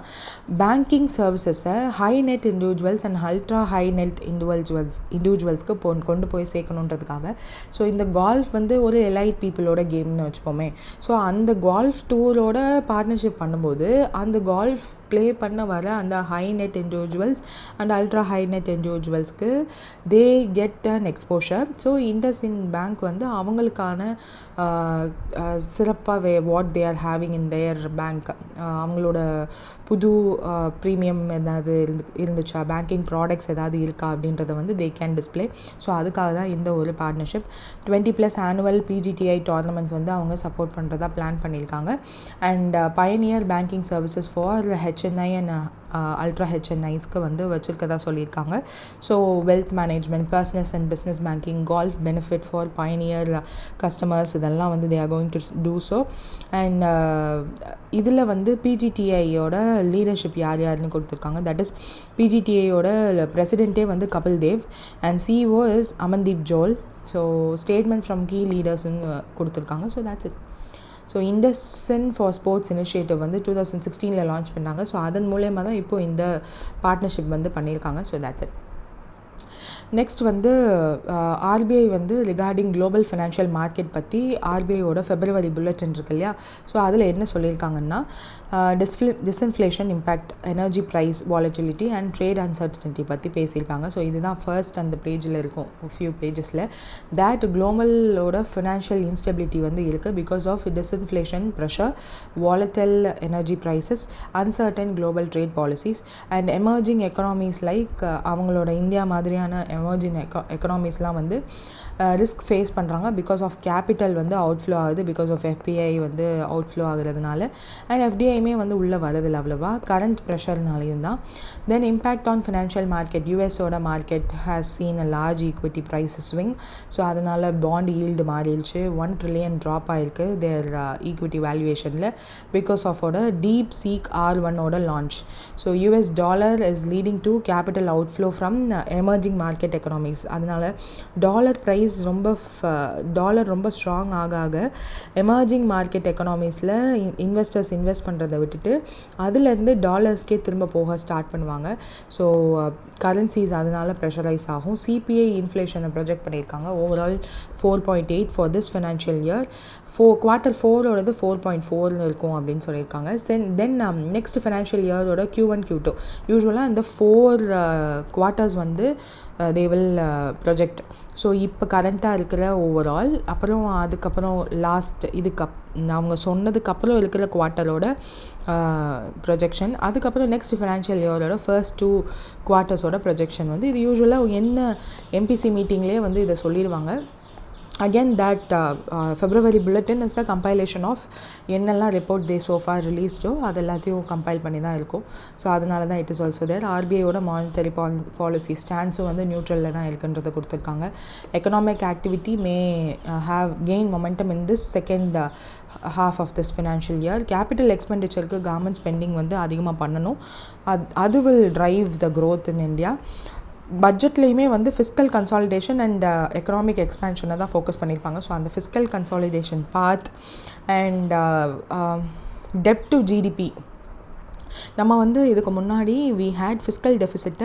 பேங்கிங் சர்வீசஸை high net individuals and ultra high net இண்டிவிஜுவல்ஸ்க்கு கொண்டு போய் சேர்க்கணுன்றதுக்காக. ஸோ இந்த கால்ஃப் வந்து ஒரு எலைட் பீப்புளோட கேம்னு வச்சுப்போமே. ஸோ அந்த கால்ஃப் டூரோட பார்ட்னர்ஷிப் பண்ணும்போது அந்த கால்ஃப் ப்ளே பண்ண வர அந்த high net individuals and ultra high net இண்டிவிஜுவல்ஸ்க்கு they get an exposure. So IndusInd bank வந்து அவங்களுக்கான சிறப்பாக what they are having in their bank, அவங்களோட புது ப்ரீமியம் ஏதாவது இருந்துச்சா, பேங்கிங் ப்ராடக்ட்ஸ் ஏதாவது இருக்கா அப்படின்றத வந்து தே கேன் டிஸ்பிளே. ஸோ அதுக்காக தான் இந்த ஒரு பார்ட்னர்ஷிப். 20+ ஆனுவல் PGTI டோர்னமெண்ட்ஸ் வந்து அவங்க சப்போர்ட் பண்ணுறதா பிளான் பண்ணியிருக்காங்க. And pioneer banking services for HNI and ultra HNIஸ்க்கு வந்து வச்சுருக்கதா சொல்லியிருக்காங்க. So wealth management, personals and business banking, golf benefit for pioneer customers, இதெல்லாம் வந்து they are going to do so. And இதில் வந்து PGTIயோட லீடர்ஷிப் யாருன்னு கொடுத்துருக்காங்க. தட் இஸ் PGTIயோட பிரசிடெண்ட்டே வந்து Kapil Dev and CEO is Amandeep Johl. So statement from key லீடர்ஸ்ன்னு கொடுத்துருக்காங்க. So that's it. So IndusInd for sports initiative வந்து 2016 லான்ச் பண்ணாங்க. ஸோ அதன் மூலயமா தான் இப்போது இந்த பார்ட்னர்ஷிப் வந்து பண்ணியிருக்காங்க. So that's it. நெக்ஸ்ட் வந்து ஆர்பிஐ வந்து ரிகார்டிங் குளோபல் ஃபினான்ஷியல் மார்க்கெட் பற்றி ஆர்பிஐயோட ஃபெப்ரவரி புல்லட்டின் இருக்கு இல்லையா. ஸோ அதில் என்ன சொல்லியிருக்காங்கன்னா disinflation impact, energy price volatility and trade uncertainty பற்றி பேசியிருக்காங்க. ஸோ இதுதான் ஃபர்ஸ்ட் அந்த பேஜில் இருக்கும், ஃபியூ பேஜஸில். தேட் குளோபலோட ஃபினான்ஷியல் இன்ஸ்டெபிலிட்டி வந்து இருக்குது because of disinflation pressure, volatile energy prices, uncertain global trade policies and emerging economies like அவங்களோட இந்தியா மாதிரியான எமர்ஜிங் எக்கனாமிஸ்லாம் வந்து ரிஸ்க் ஃபேஸ் பண்ணுறாங்க பிகாஸ் ஆஃப் கேபிட்டல் வந்து அவுட்ஃப்ளோ ஆகுது, பிகாஸ் ஆஃப் FPI வந்து அவுட்ஃப்ளோ ஆகுறதுனால, அண்ட் FDIமே வந்து உள்ளே வரதில்லை அவ்வளோவா, கரண்ட் ப்ரெஷர்னாலையும் தான். Then impact on financial market, யூஎஸோட market has seen a large equity price swing. So அதனால் பாண்ட் ஈல்டு மாறிடுச்சு, 1 trillion ட்ராப் ஆகிருக்கு தேர் ஈக்விட்டி வேல்யூவேஷனில் பிகாஸ் ஆஃபோட டீப் சீக் R1ஓட launch. So US dollar is leading to capital outflow from emerging market economics. அதனால் டாலர் ப்ரைஸ் டாலர் ரொம்ப ஸ்ட்ராங் ஆக எமர்ஜிங் மார்க்கெட் எக்கனாமிஸில் இன்வெஸ்டர்ஸ் இன்வெஸ்ட் பண்ணுறதை விட்டுட்டு அதுலேருந்து டாலர்ஸ்க்கே திரும்ப போக ஸ்டார்ட் பண்ணுவாங்க. ஸோ கரன்சிஸ் அதனால் ப்ரெஷரைஸ் ஆகும். CPI இன்ஃப்ளேஷனை ப்ரொஜெக்ட் பண்ணியிருக்காங்க overall 4.8 for this financial year. Q4 4.4 இருக்கும் அப்படின்னு சொல்லியிருக்காங்க. Then next financial இயரோட Q1 Q2 யூஸ்வலாக இந்த 4 குவார்ட்டர்ஸ் வந்து தே வில் ப்ரொஜெக்ட். ஸோ இப்போ கரண்ட்டாக இருக்கிற ஓவரால், அப்புறம் அதுக்கப்புறம் லாஸ்ட் அவங்க சொன்னதுக்கப்புறம் இருக்கிற குவார்ட்டரோட ப்ரொஜெக்ஷன், அதுக்கப்புறம் நெக்ஸ்ட் ஃபினான்ஷியல் இயரோட ஃபர்ஸ்ட் 2 குவார்ட்டர்ஸோட ப்ரொஜெக்ஷன் வந்து இது யூஸ்வலாக என்ன MPC மீட்டிங்லேயே வந்து இதை சொல்லிடுவாங்க. Again, that February bulletin is the compilation of என்னெல்லாம் ரிப்போர்ட் தே so far released அது எல்லாத்தையும் கம்பைல் பண்ணி தான் இருக்கும். ஸோ அதனால தான் இட் இஸ் ஆல்சோ தேர். ஆர்பிஐயோட மானிட்டரி பாலிசி ஸ்டான்ஸும் வந்து நியூட்ரலில் தான் இருக்குன்றதை கொடுத்துருக்காங்க. Economic activity may have gain momentum in this second half of this financial year. Capital எக்ஸ்பெண்டிச்சருக்கு கவர்மெண்ட் ஸ்பெண்டிங் வந்து அதிகமாக பண்ணணும். அது will drive the growth in India. பட்ஜெட்லேயுமே வந்து ஃபிஸ்கல் கன்சாலிடேஷன் அண்ட் எக்கனாமிக் எக்ஸ்பேன்ஷனை தான் ஃபோக்கஸ் பண்ணியிருப்பாங்க. ஸோ அந்த ஃபிஸ்கல் கன்சாலிடேஷன் பார்ட் அண்ட் டெப்ட் டு GDP நம்ம வந்து இதுக்கு முன்னாடி we had fiscal deficit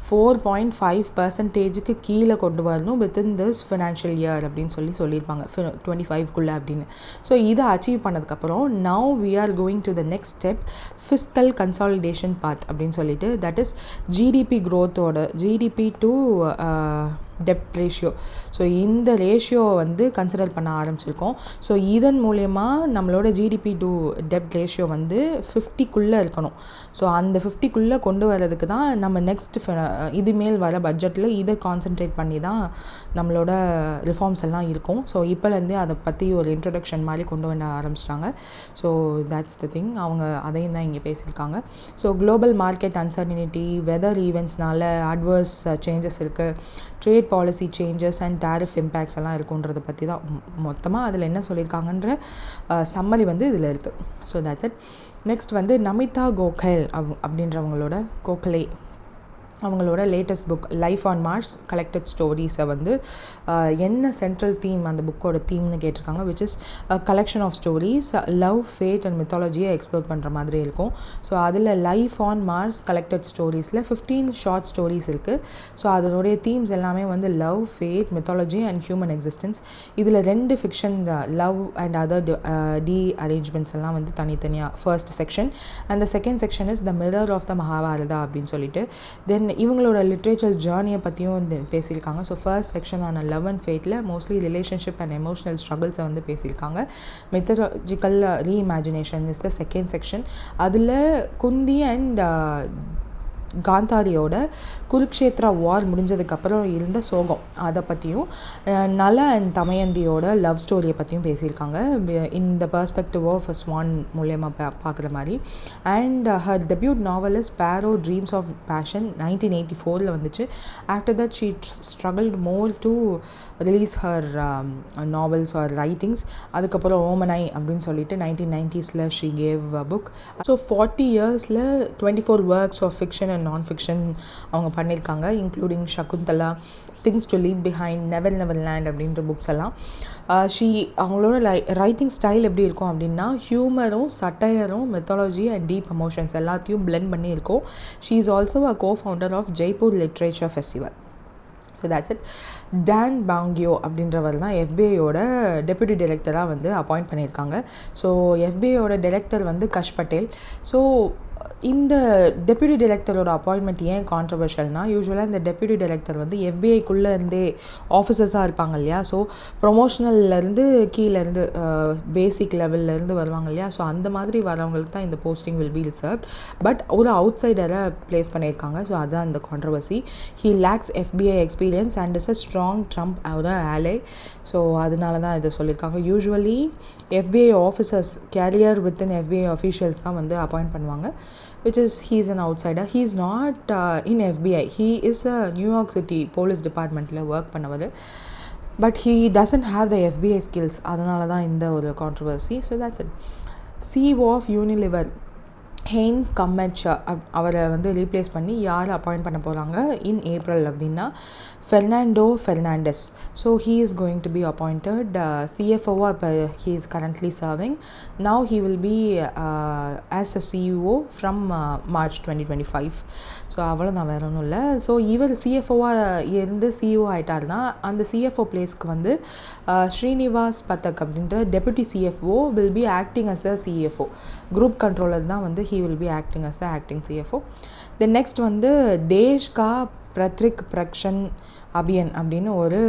4.5% கீழே கொண்டு வரணும் வித்தின் திஸ் ஃபினான்ஷியல் இயர் அப்படின்னு சொல்லியிருப்பாங்க 25க்குள்ளே அப்படின்னு. ஸோ இதை அச்சீவ் பண்ணதுக்கப்புறம் now we are going to the next step, fiscal consolidation path அப்படின்னு சொல்லிட்டு, that is GDP growthோட GDP to dept ratio. So இந்த ரேஷியோவை வந்து கன்சிடர் பண்ண ஆரம்பிச்சிருக்கோம். ஸோ இதன் மூலயமா நம்மளோட ஜிடிபி டு டெப்ட் ரேஷியோ வந்து 50க்குள்ளே இருக்கணும். ஸோ அந்த 50க்குள்ளே கொண்டு வரதுக்கு தான் நம்ம நெக்ஸ்ட் இதுமேல் வர பட்ஜெட்டில் இதை கான்சென்ட்ரேட் பண்ணி தான் நம்மளோட ரிஃபார்ம்ஸ் எல்லாம் இருக்கும். ஸோ இப்போலேருந்தே அதை பற்றி ஒரு இன்ட்ரொடக்ஷன் மாதிரி கொண்டு வர ஆரம்பிச்சிட்டாங்க. So that's the thing. அவங்க அதையும் தான் இங்கே பேசியிருக்காங்க. So global market uncertainty, weather ஈவெண்ட்ஸ்னால அட்வர்ஸ் சேஞ்சஸ் இருக்குது, trade policy changes and tariff impacts எல்லாம் இருக்குன்றதை பற்றி தான் மொத்தமாக அதில் என்ன சொல்லியிருக்காங்கன்ற சம்மரி வந்து இதில் இருக்குது. So that's it. நெக்ஸ்ட் வந்து நமிதா கோகல் அப்படின்றவங்களோட கோகலே அவங்களோட latest book life on Mars collected ஸ்டோரிஸை வந்து என்ன சென்ட்ரல் தீம் அந்த புக்கோட தீம்னு கேட்டிருக்காங்க. Which is collection of stories, love, fate and மித்தாலஜியை எக்ஸ்ப்ளோர் பண்ணுற மாதிரி இருக்கும். ஸோ அதில் லைஃப் ஆன் மார்ஸ் கலெக்டட் ஸ்டோரிஸில் 15 ஷார்ட் ஸ்டோரிஸ் இருக்குது. ஸோ அதனுடைய தீம்ஸ் எல்லாமே வந்து love, fate, mythology and human existence. இதில் 2 fiction love and other the arrangements எல்லாம் வந்து தனித்தனியாக first section. And the second section is the mirror of the Mahabharata அப்படின்னு சொல்லிட்டு. தென் இவங்களோட லிட்ரேச்சர் ஜேர்னியை பற்றியும் பேசியிருக்காங்க. ஸோ ஃபர்ஸ்ட் செக்ஷனான லவ் அண்ட் ஃபேட்டில் மோஸ்ட்லி ரிலேஷன்ஷிப் அண்ட் எமோஷனல் ஸ்ட்ரகிள்ஸை வந்து பேசியிருக்காங்க. Mythological reimagination is the second section. அதில் குந்தி அண்ட் காந்தாரியோட குருக்ஷேத்ரா வார் முடிஞ்சதுக்கப்புறம் இருந்த சோகம் அதை பற்றியும், நல அண்ட் தமயந்தியோட லவ் ஸ்டோரியை பற்றியும் பேசியிருக்காங்க. இந்த பெர்ஸ்பெக்டிவ் ஆஃப் ஸ்வான் மூலயமா பார்க்குற மாதிரி. And her debut novel is Paro dreams of passion 1984 வந்துச்சு. After that she struggled more to release her novels or writings. அதுக்கப்புறம் ஓமனை அப்படின்னு சொல்லிட்டு 1990s she cave book. So 40 இயர்ஸில் 24 works of fiction non fiction அவங்க பண்ணியிருக்காங்க, including Shakuntala, things to leave behind, never land அப்படின்ற புக்ஸ் எல்லாம். அவங்களோட ரைட்டிங் ஸ்டைல் எப்படி இருக்கும் அப்படின்னா ஹியூமரும் சட்டையரும் மெத்தாலஜி அண்ட் டீப் எமோஷன்ஸ் எல்லாத்தையும் பிளெண்ட் பண்ணி இருக்கும். She is also a co-founder of Jaipur literature festival. So that's it. Dan Bongino அப்படின்றவர் தான் எஃபிஐயோட டெப்யூட்டி டைரக்டராக வந்து அப்பாயிண்ட் பண்ணியிருக்காங்க. ஸோ எஃபிஐயோட டைரக்டர் வந்து கஷ் பட்டேல். ஸோ இந்த டெப்யூட்டி டைரக்டரோட அப்பாயின்மெண்ட் ஏன் கான்ட்ரவர்ஷியல்னால், யூஸ்வலாக இந்த டெப்யூட்டி டைரக்டர் வந்து எஃபிஐக்குள்ளே இருந்தே ஆஃபீஸர்ஸாக இருப்பாங்க இல்லையா. ஸோ ப்ரொமோஷனல்லேருந்து கீழேருந்து பேசிக் லெவல்லேருந்து வருவாங்க இல்லையா. ஸோ அந்த மாதிரி வரவங்களுக்கு தான் இந்த posting will be reserved. But ஒரு அவுட் சைடரை ப்ளேஸ் பண்ணியிருக்காங்க. ஸோ அதுதான் இந்த controversy. He lacks FBI experience and is a strong Trump ஒரு ஆலே. ஸோ அதனால தான் இதை சொல்லியிருக்காங்க. Usually FBI officers career within FBI officials தான் வந்து அப்பாயிண்ட் பண்ணுவாங்க. Which is he's an outsider. He is not in FBI. He is a New York City police department la work பண்ணவர். But he doesn't have the FBI skills. அதனால தான் இந்த ஒரு controversy. So that's it. CEO of Unilever Hein கம்மெட்ஷா அவரை வந்து ரீப்ளேஸ் பண்ணி யார் அப்பாயிண்ட் பண்ண போகிறாங்க இன் ஏப்ரல் அப்படின்னா Fernando Fernandez. So he is going to be appointed சிஎஃப்ஓவாக இப்போ he is currently serving. Now he will be as a CEO from March 2025. So அவ்வளோதான், வேறு ஒன்றும் இல்லை. ஸோ இவர் சிஎஃப்ஓவாக இருந்து சிஇஓ ஆகிட்டார்னா அந்த சிஎஃப்ஓ பிளேஸ்க்கு வந்து ஸ்ரீனிவாஸ் பத்தக் அப்படின்ற deputy CFO will be acting as the CFO. Group controller தான் வந்து he will be acting as the acting CFO. The next வந்து தேஷ் கா பிரத்ரிக் பிரக்ஷன் அபியன் அப்படின்னு ஒரு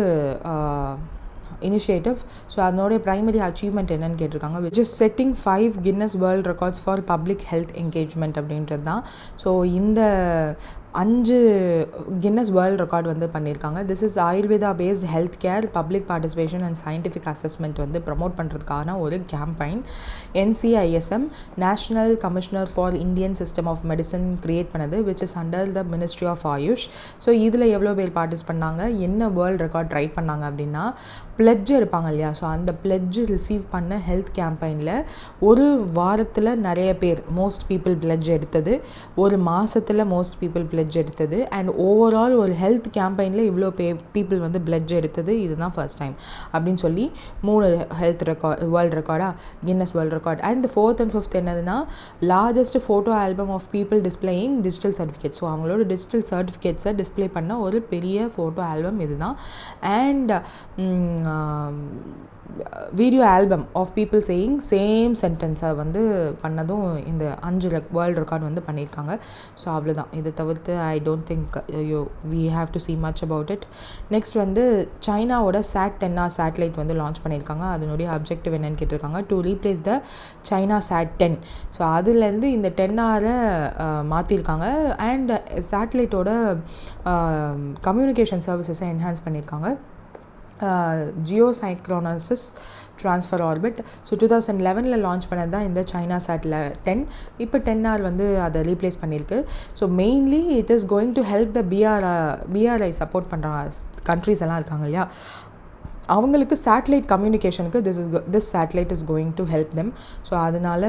இனிஷியேட்டிவ். ஸோ அதனோடைய ப்ரைமரி அச்சீவ்மெண்ட் என்னன்னு கேட்டிருக்காங்க. Which is setting 5 Guinness world records for public health engagement அப்படின்றது தான். ஸோ இந்த 5 கின்னஸ் வேர்ல்ட் ரெக்கார்ட் வந்து பண்ணியிருக்காங்க. This is Ayurveda based health care public participation and scientific assessment வந்து ப்ரமோட் பண்ணுறதுக்கான ஒரு campaign NCISM national commissioner for Indian system of medicine create பண்ணது, which is under the ministry of AYUSH. So இதில் எவ்வளோ பேர் பார்ட்டிஸ் பண்ணாங்க, என்ன வேர்ல்ட் ரெக்கார்ட் ட்ரை பண்ணாங்க அப்படின்னா பிளட்ஜ் எடுப்பாங்க இல்லையா. ஸோ அந்த பிளட்ஜ் ரிசீவ் பண்ண ஹெல்த் கேம்பெயினில் ஒரு வாரத்தில் நிறைய பேர் மோஸ்ட் பீப்புள் பிளட்ஜ் எடுத்தது, ஒரு மாதத்தில் மோஸ்ட் பீப்புள் பிளட்ஜ் எடுத்தது, அண்ட் ஓவரால் ஒரு ஹெல்த் கேம்பெயினில் இவ்வளோ பீப்புள் வந்து பிளட்ஜ் எடுத்தது, இதுதான் ஃபர்ஸ்ட் டைம் அப்படின்னு சொல்லி 3 ஹெல்த் ரெக்கார்ட் வேர்ல்ட் ரெக்கார்டாக Guinness world record. And 4th and 5th என்னதுன்னா largest photo album of people displaying digital certificate. So அவங்களோட டிஜிட்டல் சர்டிஃபிகேட்ஸை டிஸ்பிளே பண்ண ஒரு பெரிய ஃபோட்டோ ஆல்பம் இதுதான். And video album of people saying same சென்டென்ஸை வந்து பண்ணதும் இந்த 5 வேர்ல்டு ரெக்கார்ட் வந்து பண்ணியிருக்காங்க. ஸோ அவ்வளோதான். இதை தவிர்த்து I don't think we have to see much about it. Next வந்து சைனாவோட SAT-10R சேட்டலைட் வந்து லான்ச் பண்ணியிருக்காங்க. அதனுடைய அப்ஜெக்டிவ் என்னன்னு கேட்டிருக்காங்க, to replace the China SAT-10. So அதுலேருந்து இந்த 10R மாற்றிருக்காங்க. அண்ட் சேட்டலைட்டோட கம்யூனிகேஷன் சர்வீசஸை என்ஹான்ஸ் பண்ணியிருக்காங்க. ஜியோசைக்ரோனசிஸ் ட்ரான்ஸ்ஃபர் ஆர்பிட். ஸோ 2011 லான்ச் பண்ணது தான் இந்த சைனா SAT-10. இப்போ 10R வந்து அதை ரீப்ளேஸ் பண்ணியிருக்கு. So mainly it is going to help the BRI support பண்ணுற கண்ட்ரிஸ் எல்லாம் இருக்காங்க இல்லையா, அவங்களுக்கு சேட்டலைட் கம்யூனிகேஷனுக்கு this satellite is going to help them. So அதனால்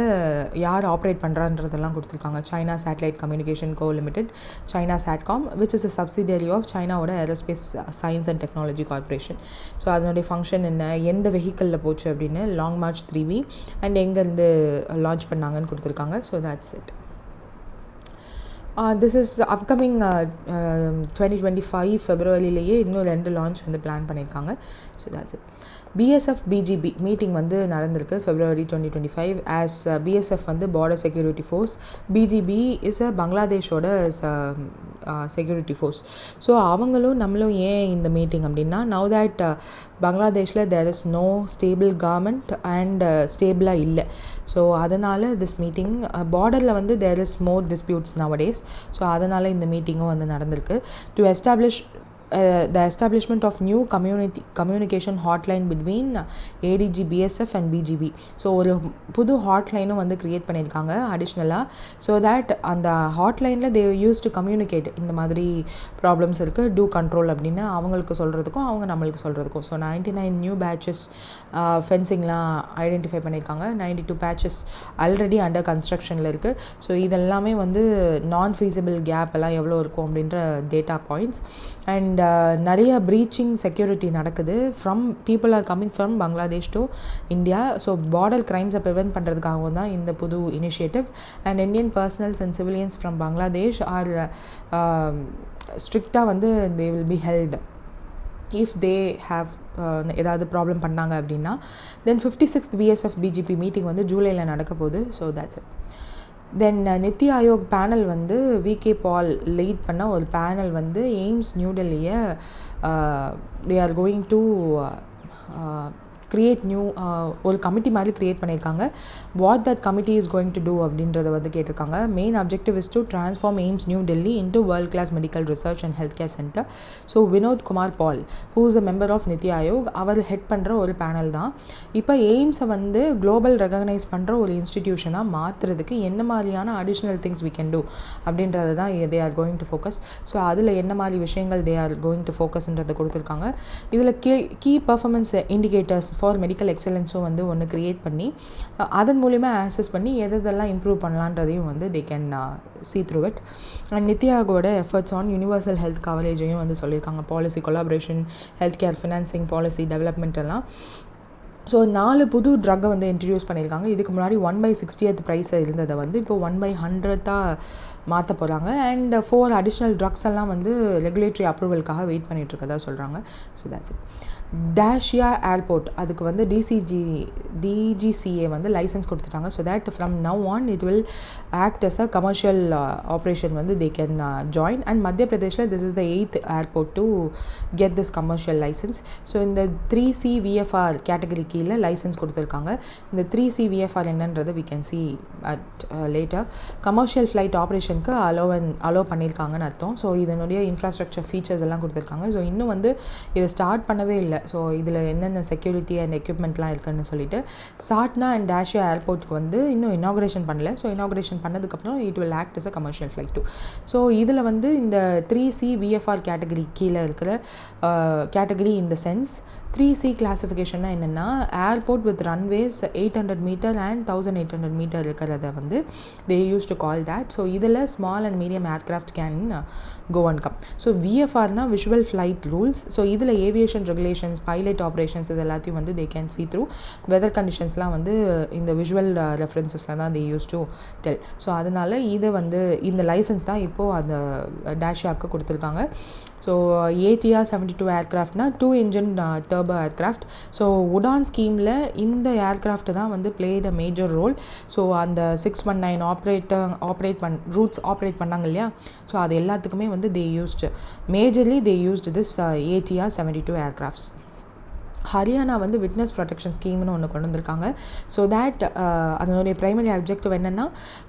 யார் ஆப்ரேட் பண்ணுறான்றதெல்லாம் கொடுத்துருக்காங்க. China satellite communication co limited, China Satcom, which is a subsidiary of சைனாவோட aerospace science and technology corporation. So அதனுடைய ஃபங்க்ஷன் என்ன, எந்த வெஹிக்கிளில் போச்சு அப்படின்னு, லாங் மார்ச் 3V அண்ட் எங்கேருந்து லான்ச் பண்ணாங்கன்னு கொடுத்துருக்காங்க. So that's it. This is upcoming 2025 ஃபெப்ரவரியிலேயே இன்னும் 2 லான்ச் வந்து பிளான் பண்ணியிருக்காங்க. So that's it. BSF-BGB meeting வந்து நடந்திருக்கு February 2025. ஆஸ் BSF வந்து border security force, BGB is a பங்களாதேஷோட செக்யூரிட்டி ஃபோர்ஸ். ஸோ அவங்களும் நம்மளும் ஏன் இந்த மீட்டிங் அப்படின்னா, நவ் தட் பங்களாதேஷில் there is no stable government and ஸ்டேபிளாக இல்லை. ஸோ அதனால் திஸ் மீட்டிங், பார்டரில் வந்து there is more disputes nowadays. So அதனால் இந்த மீட்டிங்கும் வந்து நடந்திருக்கு. To establish the establishment of new communication hotline between ADG BSF and BGB. So ஒரு புது ஹாட்லைனும் வந்து க்ரியேட் பண்ணியிருக்காங்க அடிஷ்னலாக. ஸோ தேட் அந்த ஹாட்லைனில் தே யூஸ் டு கம்யூனிகேட், இந்த மாதிரி ப்ராப்ளம்ஸ் இருக்குது, டூ கண்ட்ரோல் அப்படின்னு அவங்களுக்கு சொல்கிறதுக்கும் அவங்க நம்மளுக்கு சொல்கிறதுக்கும். ஸோ 99 நியூ பேட்சஸ் ஃபென்சிங்லாம் ஐடென்டிஃபை பண்ணியிருக்காங்க. 92 பேட்சஸ் ஆல்ரெடி அண்டர் கன்ஸ்ட்ரக்ஷனில் இருக்குது. ஸோ இதெல்லாமே வந்து நான் ஃபீஸிபிள் கேப் எல்லாம் எவ்வளோ இருக்கும் அப்படின்ற டேட்டா பாயிண்ட்ஸ். அண்ட் நிறைய ப்ரீச்சிங் செக்யூரிட்டி நடக்குது. People are coming from Bangladesh to India. So border கிரைம்ஸை ப்ரிவென்ட் பண்ணுறதுக்காகவும் தான் இந்த புது initiative. And Indian personnels and civilians from Bangladesh are ஸ்ட்ரிக்டாக வந்து they will be held if they have ஏதாவது ப்ராப்ளம் பண்ணாங்க அப்படின்னா. தென் 56th BSF-BGB மீட்டிங் வந்து ஜூலையில் நடக்க போகுது. So that's it. Then NITI Aayog panel வந்து விகே பால் லீட் பண்ண ஒரு பேனல் வந்து எய்ம்ஸ் நியூ டெல்லியை they are going to create new ஒரு கமிட்டி மாதிரி க்ரியேட் பண்ணியிருக்காங்க. What that committee is going to do அப்படின்றத வந்து கேட்டிருக்காங்க. Main objective is to transform AIIMS New Delhi into world class medical research and health care centre. So Vinod Kumar Paul, who is a member of NITI Aayog, our head பண்ணுற ஒரு பேனல் தான். இப்போ எய்ம்ஸை வந்து குளோபல் ரெகக்னைஸ் பண்ணுற ஒரு இன்ஸ்டிடியூஷனாக மாற்றுறதுக்கு என்ன மாதிரியான additional things we can do அப்படின்றது தான் they are going to focus. So அதில் என்ன மாதிரி விஷயங்கள் தே ஆர் கோயிங் டு ஃபோக்கஸ்ன்றதை கொடுத்துருக்காங்க. இதில் key performance indicators for medical எக்ஸலன்ஸும் வந்து ஒன்று க்ரியேட் பண்ணி அதன் மூலிமா ஆக்சஸ் பண்ணி எதெல்லாம் இம்ப்ரூவ் பண்ணலான்றதையும் வந்து they can see through it. And NITI ஆயோகோட எஃபர்ட்ஸ் ஆன் யூனிவர்சல் ஹெல்த் கவரேஜையும் வந்து சொல்லியிருக்காங்க. Policy collaboration, health care financing, policy development எல்லாம். ஸோ 4 புது ட்ரக்கை வந்து இன்ட்ரடியூஸ் பண்ணியிருக்காங்க. இதுக்கு முன்னாடி 1/60th ப்ரைஸை இருந்ததை வந்து இப்போ 1/100th மாற்ற போகிறாங்க. அண்ட் 4 அடிஷ்னல் ட்ரக்ஸ் எல்லாம் வந்து ரெகுலேட்டரி அப்ரூவலுக்காக வெயிட் பண்ணிகிட்டு இருக்கதா சொல்கிறாங்க. So that's it. Datia airport அதுக்கு வந்து DGCA வந்து லைசன்ஸ் கொடுத்துட்டாங்க. So that from now on it will act as a commercial operation வந்து தே கேன் ஜாயின். அண்ட் மத்திய பிரதேஷில் this is the 8th airport to get this commercial license. So இந்த 3C VFR கேட்டகரி கீழே லைசன்ஸ் கொடுத்துருக்காங்க. இந்த 3C VFR என்னன்றது we can see at later. Commercial flight ஆப்ரேஷனுக்கு அலோவ் பண்ணியிருக்காங்கன்னு அர்த்தம். ஸோ இதனுடைய இன்ஃப்ராஸ்ட்ரக்சர் ஃபீச்சர்ஸ் எல்லாம் கொடுத்துருக்காங்க. ஸோ இன்னும் வந்து இதை ஸ்டார்ட் பண்ணவே இல்லை. ஸோ இதில் என்னென்ன செக்யூரிட்டி அண்ட் எக்யூப்மெண்ட்லாம் இருக்குன்னு சொல்லிட்டு சாட்னா அண்ட் டாஷியா ஏர்போர்ட்டுக்கு வந்து இன்னும் இனாகுரேஷன் பண்ணல. ஸோ இனாகுரேஷன் பண்ணதுக்கப்புறம் it will act as a commercial flight too. So இதில் வந்து இந்த 3C VFR கேட்டகரி கீழே இருக்கிற கேட்டகரி இந்த சென்ஸ் 3C கிளாஸிஃபிகேஷன்னா என்னென்னா airport with runways 800 meter and 1800 meter இருக்கிறத வந்து they use to call that. So இதில் small and medium aircraft can go and come. So VFRனா விஷுவல் ஃப்ளைட் ரூல்ஸ். ஸோ இதில் ஏவியேஷன் ரெகுலேஷன்ஸ், பைலட் ஆப்ரேஷன்ஸ் இது எல்லாத்தையும் வந்து they can see through. Weather கண்டிஷன்ஸ்லாம் வந்து இந்த விஷுவல் ரெஃபரன்சஸில் தான் they use to tell. So அதனால் இதை வந்து இந்த லைசன்ஸ் தான் இப்போது அந்த டாஷியாவுக்கு கொடுத்துருக்காங்க. ஸோ ATR 72 ஏர்க்ராஃப்ட்னா 2 engine டர்போ ஏர்க்ராஃப்ட். ஸோ உடான் ஸ்கீமில் இந்த ஏர்க்ராஃப்ட் தான் வந்து played a major role. So அந்த 619 ரூட்ஸ் ஆப்ரேட் பண்ணாங்க இல்லையா, ஸோ அது எல்லாத்துக்குமே வந்து majorly they used this ATR 72 aircrafts. Haryana வந்து விட்னஸ் ப்ரொடெக்ஷன் ஸ்கீம்னு ஒன்று கொண்டு வந்திருக்காங்க. ஸோ தேட் அதனுடைய ப்ரைமரி ஆப்ஜெக்டிவ் என்னென்னா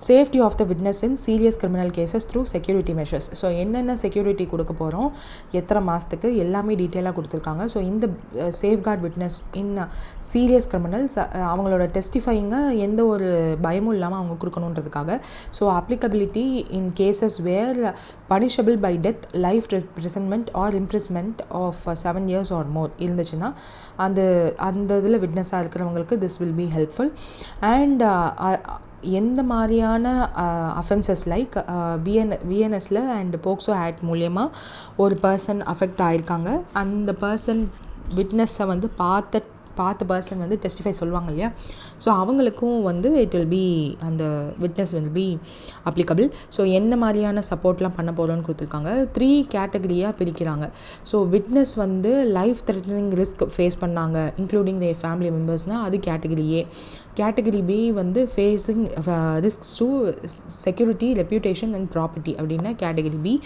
safety of the witness in serious criminal cases through security measures. So என்னென்ன செக்யூரிட்டி கொடுக்க போகிறோம், எத்தனை மாதத்துக்கு, எல்லாமே டீட்டெயிலாக கொடுத்துருக்காங்க. ஸோ இந்த safeguard witness in serious criminals அவங்களோட டெஸ்டிஃபைங்க எந்த ஒரு பயமும் இல்லாமல் அவங்க கொடுக்கணுன்றதுக்காக. So applicability in cases where punishable by death, life imprisonment or imprisonment of 7 years or more இருந்துச்சுன்னா அந்த இதில் விட்னஸாக இருக்கிறவங்களுக்கு this will be helpful. And எந்த மாதிரியான அஃபென்சஸ் லைக் VNSல அண்ட் போக்சோ ஆக்ட் மூலயமா ஒரு பர்சன் அஃபெக்ட் ஆகிருக்காங்க, அந்த பர்சன் விட்னஸை வந்து பார்த்த பர்சன் வந்து டெஸ்டிஃபை சொல்லுவாங்க இல்லையா, ஸோ அவங்களுக்கும் வந்து இட் வில் பி அந்த witness will be applicable. So என்ன மாதிரியான சப்போர்ட்லாம் பண்ண போகிறோன்னு கொடுத்துருக்காங்க. 3 கேட்டகரியாக பிரிக்கிறாங்க. ஸோ விட்னஸ் வந்து லைஃப் த்ரெட்டனிங் ரிஸ்க் ஃபேஸ் பண்ணாங்க இன்க்ளூடிங் தேர் ஃபேமிலி மெம்பர்ஸ்னால் அது கேட்டகரி A. கேட்டகரி B வந்து facing risks to security, reputation and property அப்படின்னா கேட்டகரி B.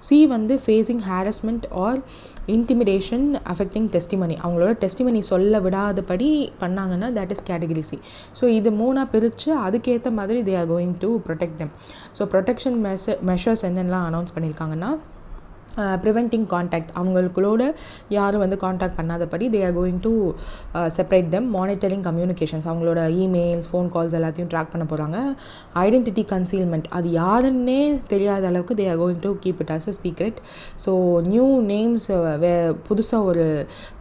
C வந்து facing harassment or intimidation affecting testimony, அவங்களோட டெஸ்டிமனி சொல்ல விடாதபடி பண்ணாங்கன்னா that is category C. So இது 3ஆக பிரித்து அதுக்கேற்ற மாதிரி they are going to protect them. So protection measures என்னென்னலாம் அனௌன்ஸ் பண்ணியிருக்காங்கன்னா ப்ரிவென்டிங் கான்டாக்ட், அவங்களுக்குள்ளோட யாரும் வந்து கான்டாக்ட் பண்ணாதபடி they are going to separate them. Monitoring communications, அவங்களோட இமெயில்ஸ், ஃபோன் கால்ஸ் எல்லாத்தையும் ட்ராக் பண்ண போகிறாங்க. ஐடென்டிட்டி கன்சீல்மெண்ட், அது யாருன்னே தெரியாத அளவுக்கு they are going to keep it as a secret. So new names, புதுசாக ஒரு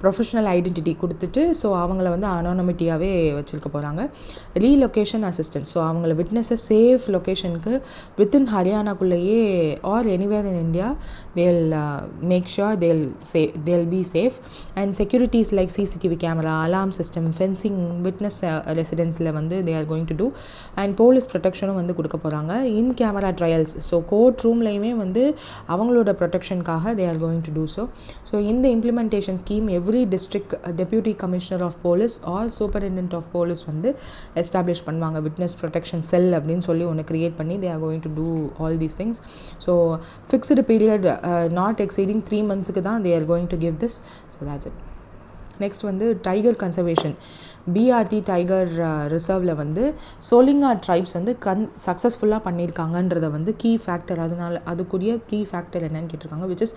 ப்ரொஃபஷனல் ஐடென்டிட்டி கொடுத்துட்டு ஸோ அவங்கள வந்து அனானமிட்டியாகவே வச்சுருக்க போகிறாங்க. ரீலொகேஷன் அசிஸ்டன்ஸ், ஸோ அவங்கள விட்னஸை சேஃப் லொக்கேஷனுக்கு வித்தின் ஹரியானாக்குள்ளேயே or anywhere in India they'll make sure they'll be safe. And securities like CCTV camera, alarm system, fencing, witness residence la வந்து they are going to do. And police protection வந்து கொடுக்க போகிறாங்க. in camera trials, so court room லையுமே வந்து அவங்களோட ப்ரொடெக்ஷனுக்காக they are going to do so. So in the implementation scheme every district deputy commissioner of police or superintendent of police வந்து establish பண்ணுவாங்க witness protection cell அப்படின்னு சொல்லி ஒன்று create பண்ணி they are going to do all these things. So fixed period not exceeding 3 months தான் they are going to give this. So that's it. Next வந்து டைகர் கன்சர்வேஷன். BRT டைகர் ரிசர்வில் வந்து சோலிங்கா ட்ரைப்ஸ் வந்து சக்ஸஸ்ஃபுல்லாக பண்ணியிருக்காங்கன்றத வந்து கீ ஃபேக்டர், அதனால அதுக்குரிய கீ ஃபேக்டர் என்னன்னு கேட்டிருக்காங்க, விச் இஸ்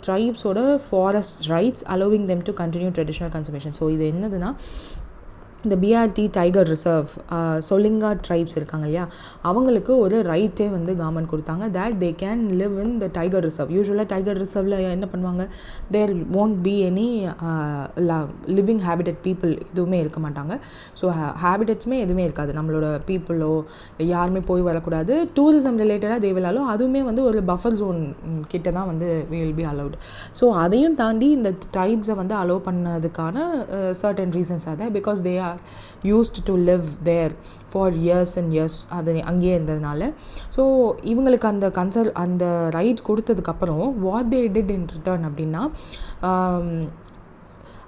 ட்ரைப்ஸோட forest rights allowing them to continue traditional conservation. So இது என்னதுன்னா இந்த BRT tiger reserve Soliga tribes இருக்காங்க இல்லையா, அவங்களுக்கு ஒரு ரைட்டே வந்து கவர்மெண்ட் கொடுத்தாங்க that they can live in the tiger reserve. யூஸ்வலாக டைகர் ரிசர்வில் என்ன பண்ணுவாங்க, there won't be any living habitat people எதுவுமே இருக்க மாட்டாங்க. ஸோ ஹேபிட்டட்ஸுமே எதுவுமே இருக்காது, நம்மளோட பீப்புளோ யாருமே போய் வரக்கூடாது. டூரிசம் ரிலேட்டடாக தேவையில்லாலும் அதுவுமே வந்து ஒரு பஃபர் ஜோன் கிட்ட தான் வந்து வில் பி அலவுட். ஸோ அதையும் தாண்டி இந்த ட்ரைப்ஸை வந்து அலோவ் பண்ணதுக்கான சர்டன் ரீசன்ஸ் அதை because they are used to live there for years and years, அது அங்கேயே இருந்ததுனால. ஸோ இவங்களுக்கு அந்த ரைட் கொடுத்ததுக்கப்புறம் what they did in return அப்படின்னா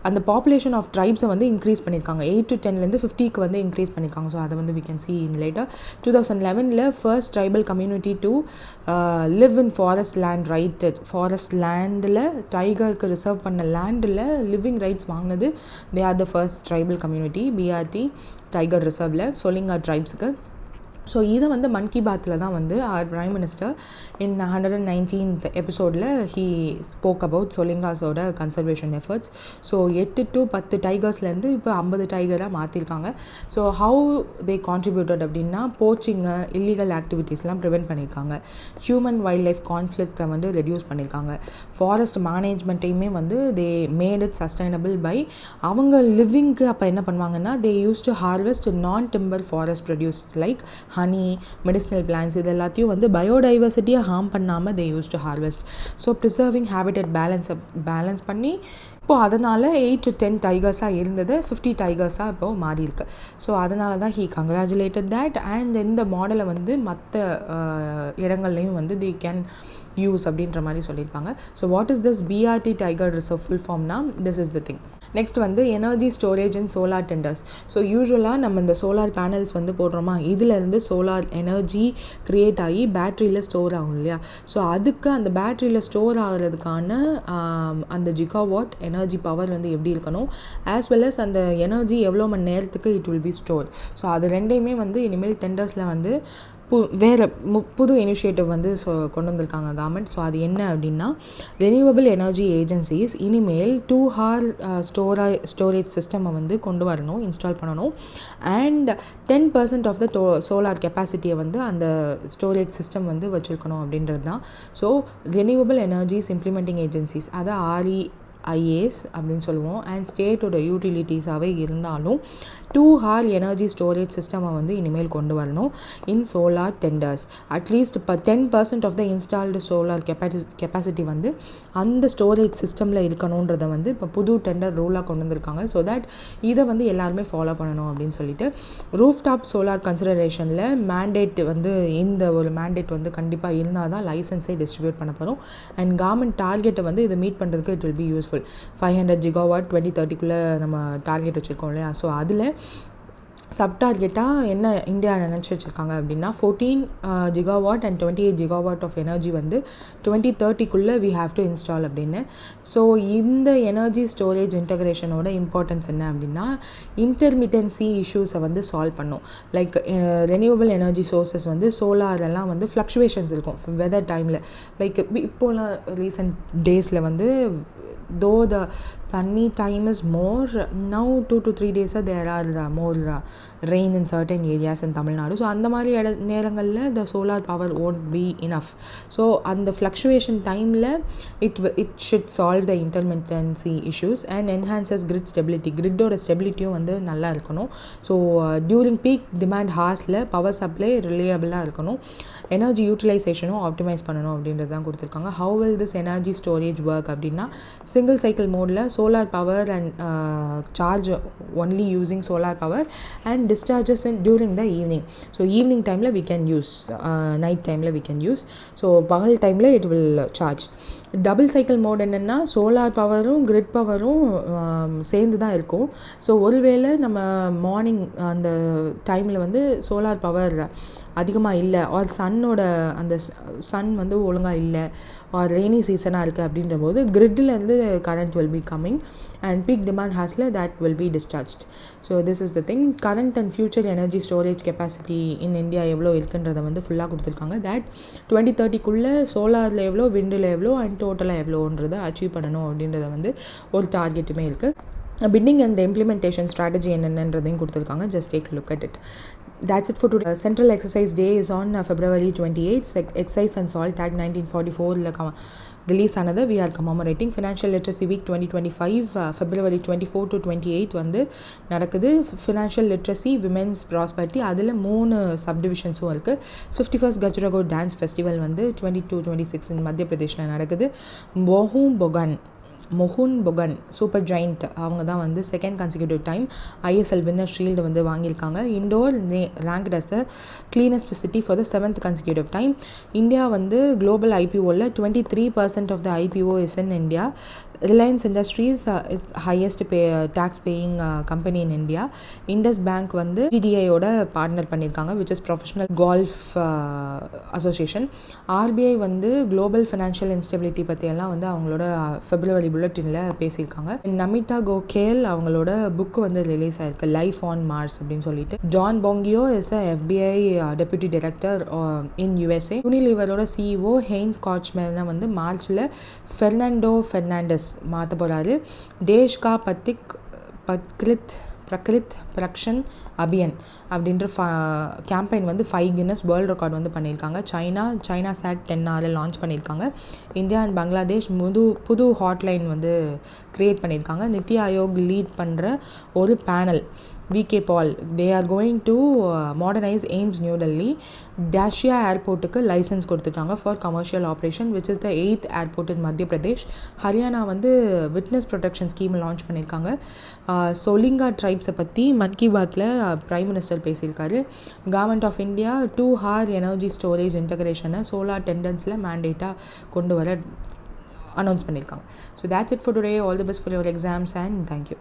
அந்த பாப்புலேஷன் ஆஃப் ட்ரைப்ஸை வந்து இன்க்ரீஸ் பண்ணியிருக்காங்க. 8 to 10லேருந்து 50க்கு வந்து இன்க்ரீஸ் பண்ணியிருக்காங்க. ஸோ அதை வந்து we can see in later. 2011 first tribal community to live in forest land right, forest லேண்டில் டைகருக்கு ரிசர்வ் பண்ண லேண்டில் லிவிங் ரைட்ஸ் வாங்கினது they are the first tribal community BRT tiger ரிசர்வில் சொலிங்கா ட்ரைப்ஸுக்கு. ஸோ இதை வந்து மன் கி பாத்தில் தான் வந்து அவர் பிரைம் மினிஸ்டர் இன் 119th எபிசோடில் ஹீ ஸ்போக் அபவுட் சொலிங்காஸோட கன்சர்வேஷன் எஃபர்ட்ஸ். ஸோ 8 to 10 டைகர்ஸ்லேருந்து இப்போ 50 டைகராக மாற்றிருக்காங்க. ஸோ ஹவு தே கான்ட்ரிபியூட்டட் அப்படின்னா போச்சிங்கு, இல்லீகல் ஆக்டிவிட்டீஸ்லாம் ப்ரிவென்ட் பண்ணியிருக்காங்க, ஹியூமன் வைல்ட் லைஃப் கான்ஃப்ளிக்ட்டை வந்து ரெடியூஸ் பண்ணியிருக்காங்க, ஃபாரஸ்ட் மேனேஜ்மெண்ட்டையுமே வந்து they made it sustainable by அவங்க லிவிங்க்கு. அப்போ என்ன பண்ணுவாங்கன்னா they use to harvest non timber forest produce like honey, medicinal plants, இது எல்லாத்தையும் வந்து பயோடைவர்சிட்டியை ஹார்ம் பண்ணாமல் they use to harvest. So preserving habitat balance பண்ணி இப்போது அதனால் 8 to 10 டைகர்ஸாக இருந்தது 50 டைகர்ஸாக இப்போது மாறி இருக்கு. ஸோ அதனால தான் ஹீ கங்க்ராச்சுலேட்டட் தேட். அண்ட் இந்த மாடலை வந்து மற்ற இடங்கள்லையும் வந்து தி கேன் யூஸ் அப்படின்ற மாதிரி சொல்லியிருப்பாங்க. So what is this BRT tiger reserve full ஃபார்ம்னா this is the thing. Next வந்து energy storage and solar tenders. So யூஸ்வலாக நம்ம இந்த சோலார் பேனல்ஸ் வந்து போடுறோமா, இதிலேருந்து சோலார் எனர்ஜி க்ரியேட் ஆகி பேட்ரியில் ஸ்டோர் ஆகும் இல்லையா. ஸோ அதுக்கு அந்த பேட்ரியில் ஸ்டோர் ஆகிறதுக்கான அந்த ஜிகாவாட் எனர்ஜி பவர் வந்து எப்படி இருக்கணும், ஆஸ் வெல் அஸ் அந்த எனர்ஜி எவ்வளோ மணி நேரத்துக்கு it will B store. So அது ரெண்டையுமே வந்து இனிமேல் டெண்டர்ஸில் வந்து வேறு புது இனிஷியேட்டிவ் வந்து கொண்டு வந்திருக்காங்க கவர்மெண்ட். ஸோ அது என்ன அப்படின்னா, ரெனியூவபிள் எனர்ஜி ஏஜென்சிஸ் இனிமேல் 2 hour ஸ்டோரேஜ் சிஸ்டமை வந்து கொண்டு வரணும், இன்ஸ்டால் பண்ணணும். அண்ட் 10% ஆஃப் த சோலார் கெப்பாசிட்டியை வந்து அந்த ஸ்டோரேஜ் சிஸ்டம் வந்து வச்சுருக்கணும் அப்படின்றது தான். So renewable energies implementing agencies, அதை REIAs அப்படின்னு சொல்லுவோம். அண்ட் ஸ்டேட்டோட யூட்டிலிட்டிஸாகவே இருந்தாலும் 2 hour எனர்ஜி ஸ்டோரேஜ் சிஸ்டமை வந்து இனிமேல் கொண்டு வரணும் இன் சோலார் டெண்டர்ஸ். அட்லீஸ்ட் இப்போ 10% of the installed solar capacity வந்து அந்த ஸ்டோரேஜ் சிஸ்டமில் இருக்கணுன்றதை வந்து இப்போ புது டெண்டர் ரூலாக கொண்டு வந்திருக்காங்க. ஸோ தட் இதை வந்து எல்லாருமே ஃபாலோ பண்ணணும் அப்படின்னு சொல்லிட்டு ரூஃப் டாப் சோலார் கன்சிடரேஷனில் மேண்டேட் வந்து இந்த ஒரு மேண்டேட் வந்து கண்டிப்பாக இருந்தால் தான் லைசன்ஸே டிஸ்ட்ரிபியூட் பண்ண போகிறோம். அண்ட் கவர்மெண்ட் டார்கெட்டை வந்து இதை மீட் பண்ணுறதுக்கு it will be useful. 500 gigawatt 2030 நம்ம டார்கெட் வச்சுருக்கோம் இல்லையா. ஸோ அதில் சப் டார்கெட்டாக என்ன இந்தியா நினச்சி வச்சுருக்காங்க அப்படின்னா 14 gigawatt and 28 gigawatt of energy வந்து 2030 வி ஹாவ் டு இன்ஸ்டால் அப்படின்னு. ஸோ இந்த எனர்ஜி ஸ்டோரேஜ் இன்டகிரேஷனோட இம்பார்ட்டன்ஸ் என்ன அப்படின்னா, இன்டர்மிட்டன்சி இஷ்யூஸை வந்து சால்வ் பண்ணும். லைக் ரெனியூவபிள் எனர்ஜி சோர்ஸஸ் வந்து சோலாரெல்லாம் வந்து ஃப்ளக்சுவேஷன்ஸ் இருக்கும் வெதர் டைமில். லைக் இப்போலாம் ரீசெண்ட் டேஸில் வந்து though the sunny time is more, now 2 to 3 days there are more rain in certain areas in Tamil Nadu. So அந்த மாதிரி நேரங்களில் the solar power won't be enough. So அந்த fluctuation timeல it should solve the intermittency issues and enhances grid stability. gridோட ஸ்டெபிலிட்டியும் வந்து நல்லா இருக்கணும். ஸோ டியூரிங் பீக் டிமாண்ட் ஹார்ஸில் பவர் சப்ளை ரிலையபிளாக இருக்கணும், எனர்ஜி யூட்டிலைசேஷனும் ஆப்டிமைஸ் பண்ணணும் அப்படின்றது தான் கொடுத்துருக்காங்க. How will this energy storage work அப்படின்னா, சிங்கிள் சைக்கிள் மோடில் solar power and charge only using solar power and discharges in during the evening. So evening timeல we can use, night timeல we can use. So பகல் டைமில் it will charge. Double cycle mode என்னென்னா, சோலார் பவரும் கிரிட் பவரும் சேர்ந்து தான் இருக்கும். ஸோ ஒருவேளை நம்ம மார்னிங் அந்த டைமில் வந்து சோலார் பவர் அதிகமாக இல்லை, ஆர் சன்னோட அந்த சன் வந்து ஒழுங்காக இல்லை, ஆர் ரெய்னி சீசனாக இருக்குது அப்படின்ற போது கிரிட்லேருந்து current will be coming and peak demand ஹாஸில் that will be discharged. So this is the thing. Current and future energy storage capacity in India எவ்வளோ இருக்குன்றதை வந்து ஃபுல்லாக கொடுத்துருக்காங்க. தட் 2030 சோலாரில் எவ்வளோ, விண்டில் எவ்வளோ அண்ட் டோட்டலாக எவ்வளோன்றதை அச்சீவ் பண்ணணும் அப்படின்றத வந்து ஒரு டார்கெட்டுமே இருக்குது. பிட்டிங் அண்ட் இம்ப்ளிமெண்டேஷன் ஸ்ட்ராட்டஜி என்னென்னன்றதையும் கொடுத்துருக்காங்க. Just take a look at it. That's it for today. Central Excise Day is on February 28th. Excise and Salt Act 1944 release another we are commemorating. Financial Literacy Week 2025 February 24 to 28 வந்து நடக்குது. Financial Literacy, Women's Prosperity, அதில் 3 சப்டிவிஷன்ஸும் இருக்குது. 51st Khajuraho டான்ஸ் ஃபெஸ்டிவல் வந்து 22-26 in மத்திய பிரதேஷில் நடக்குது. மொஹுன் பொகன் சூப்பர் ஜெயிண்ட் அவங்க தான் வந்து second consecutive time ISL Winner Shield வந்து வாங்கியிருக்காங்க. Indore ranked as the cleanest city for the 7th consecutive time. India வந்து குளோபல் IPOவில் 23% of the IPO is in India. Reliance Industries is highest tax paying company in India. Indus Bank வந்து PGTI பார்ட்னர் பண்ணியிருக்காங்க, which is Professional Golf Association. RBI வந்து குளோபல் ஃபினான்ஷியல் இன்ஸ்டெபிலிட்டி பற்றியெல்லாம் வந்து அவங்களோட ஃபெப்ரவரி புல்லட்டினில் பேசியிருக்காங்க. நமிதா கோகேல் அவங்களோட புக்கு வந்து ரிலீஸ் ஆயிருக்கு, லைஃப் ஆன் மார்ஸ் அப்படின்னு சொல்லிட்டு. John Bongino is FBI deputy director in USA. யூனிலிவரோட CEO ஹெய்ன்ஸ் காட்ச்மேனை வந்து மார்ச்சில் ஃபெர்னாண்டோ ஃபெர்னாண்டஸ் மாற்ற போகிறாரு. தேஷ் கா பிரக்ரித் பிரக்ஷன் அபியன் அப்படின்ற கேம்பெயின் வந்து 5 Guinness வேர்ல்டு ரெக்கார்ட் வந்து பண்ணியிருக்காங்க. சைனா சாட் 10 லான்ச் பண்ணியிருக்காங்க. இந்தியா அண்ட் பங்களாதேஷ் புது ஹாட்லைன் வந்து க்ரியேட் பண்ணியிருக்காங்க. நித்தி ஆயோக் லீட் பண்ணுற ஒரு panel VK Paul, they are going to modernize AIIMS New Delhi. Datia Airport license கொடுத்துட்டாங்க for commercial operation, which is the 8th airport in Madhya Pradesh. Haryana வந்து witness protection scheme launch பண்ணியிருக்காங்க. Soliga tribes பற்றி மன் கி பாத்தில் பிரைம் மினிஸ்டர் பேசியிருக்காரு. Government of India 2-hour energy storage இன்டகிரேஷனை சோலார் டெண்டன்ஸில் மேண்டேட்டாக கொண்டு வர அனௌன்ஸ் பண்ணியிருக்காங்க. So that's it for today. All the best for your exams and thank you.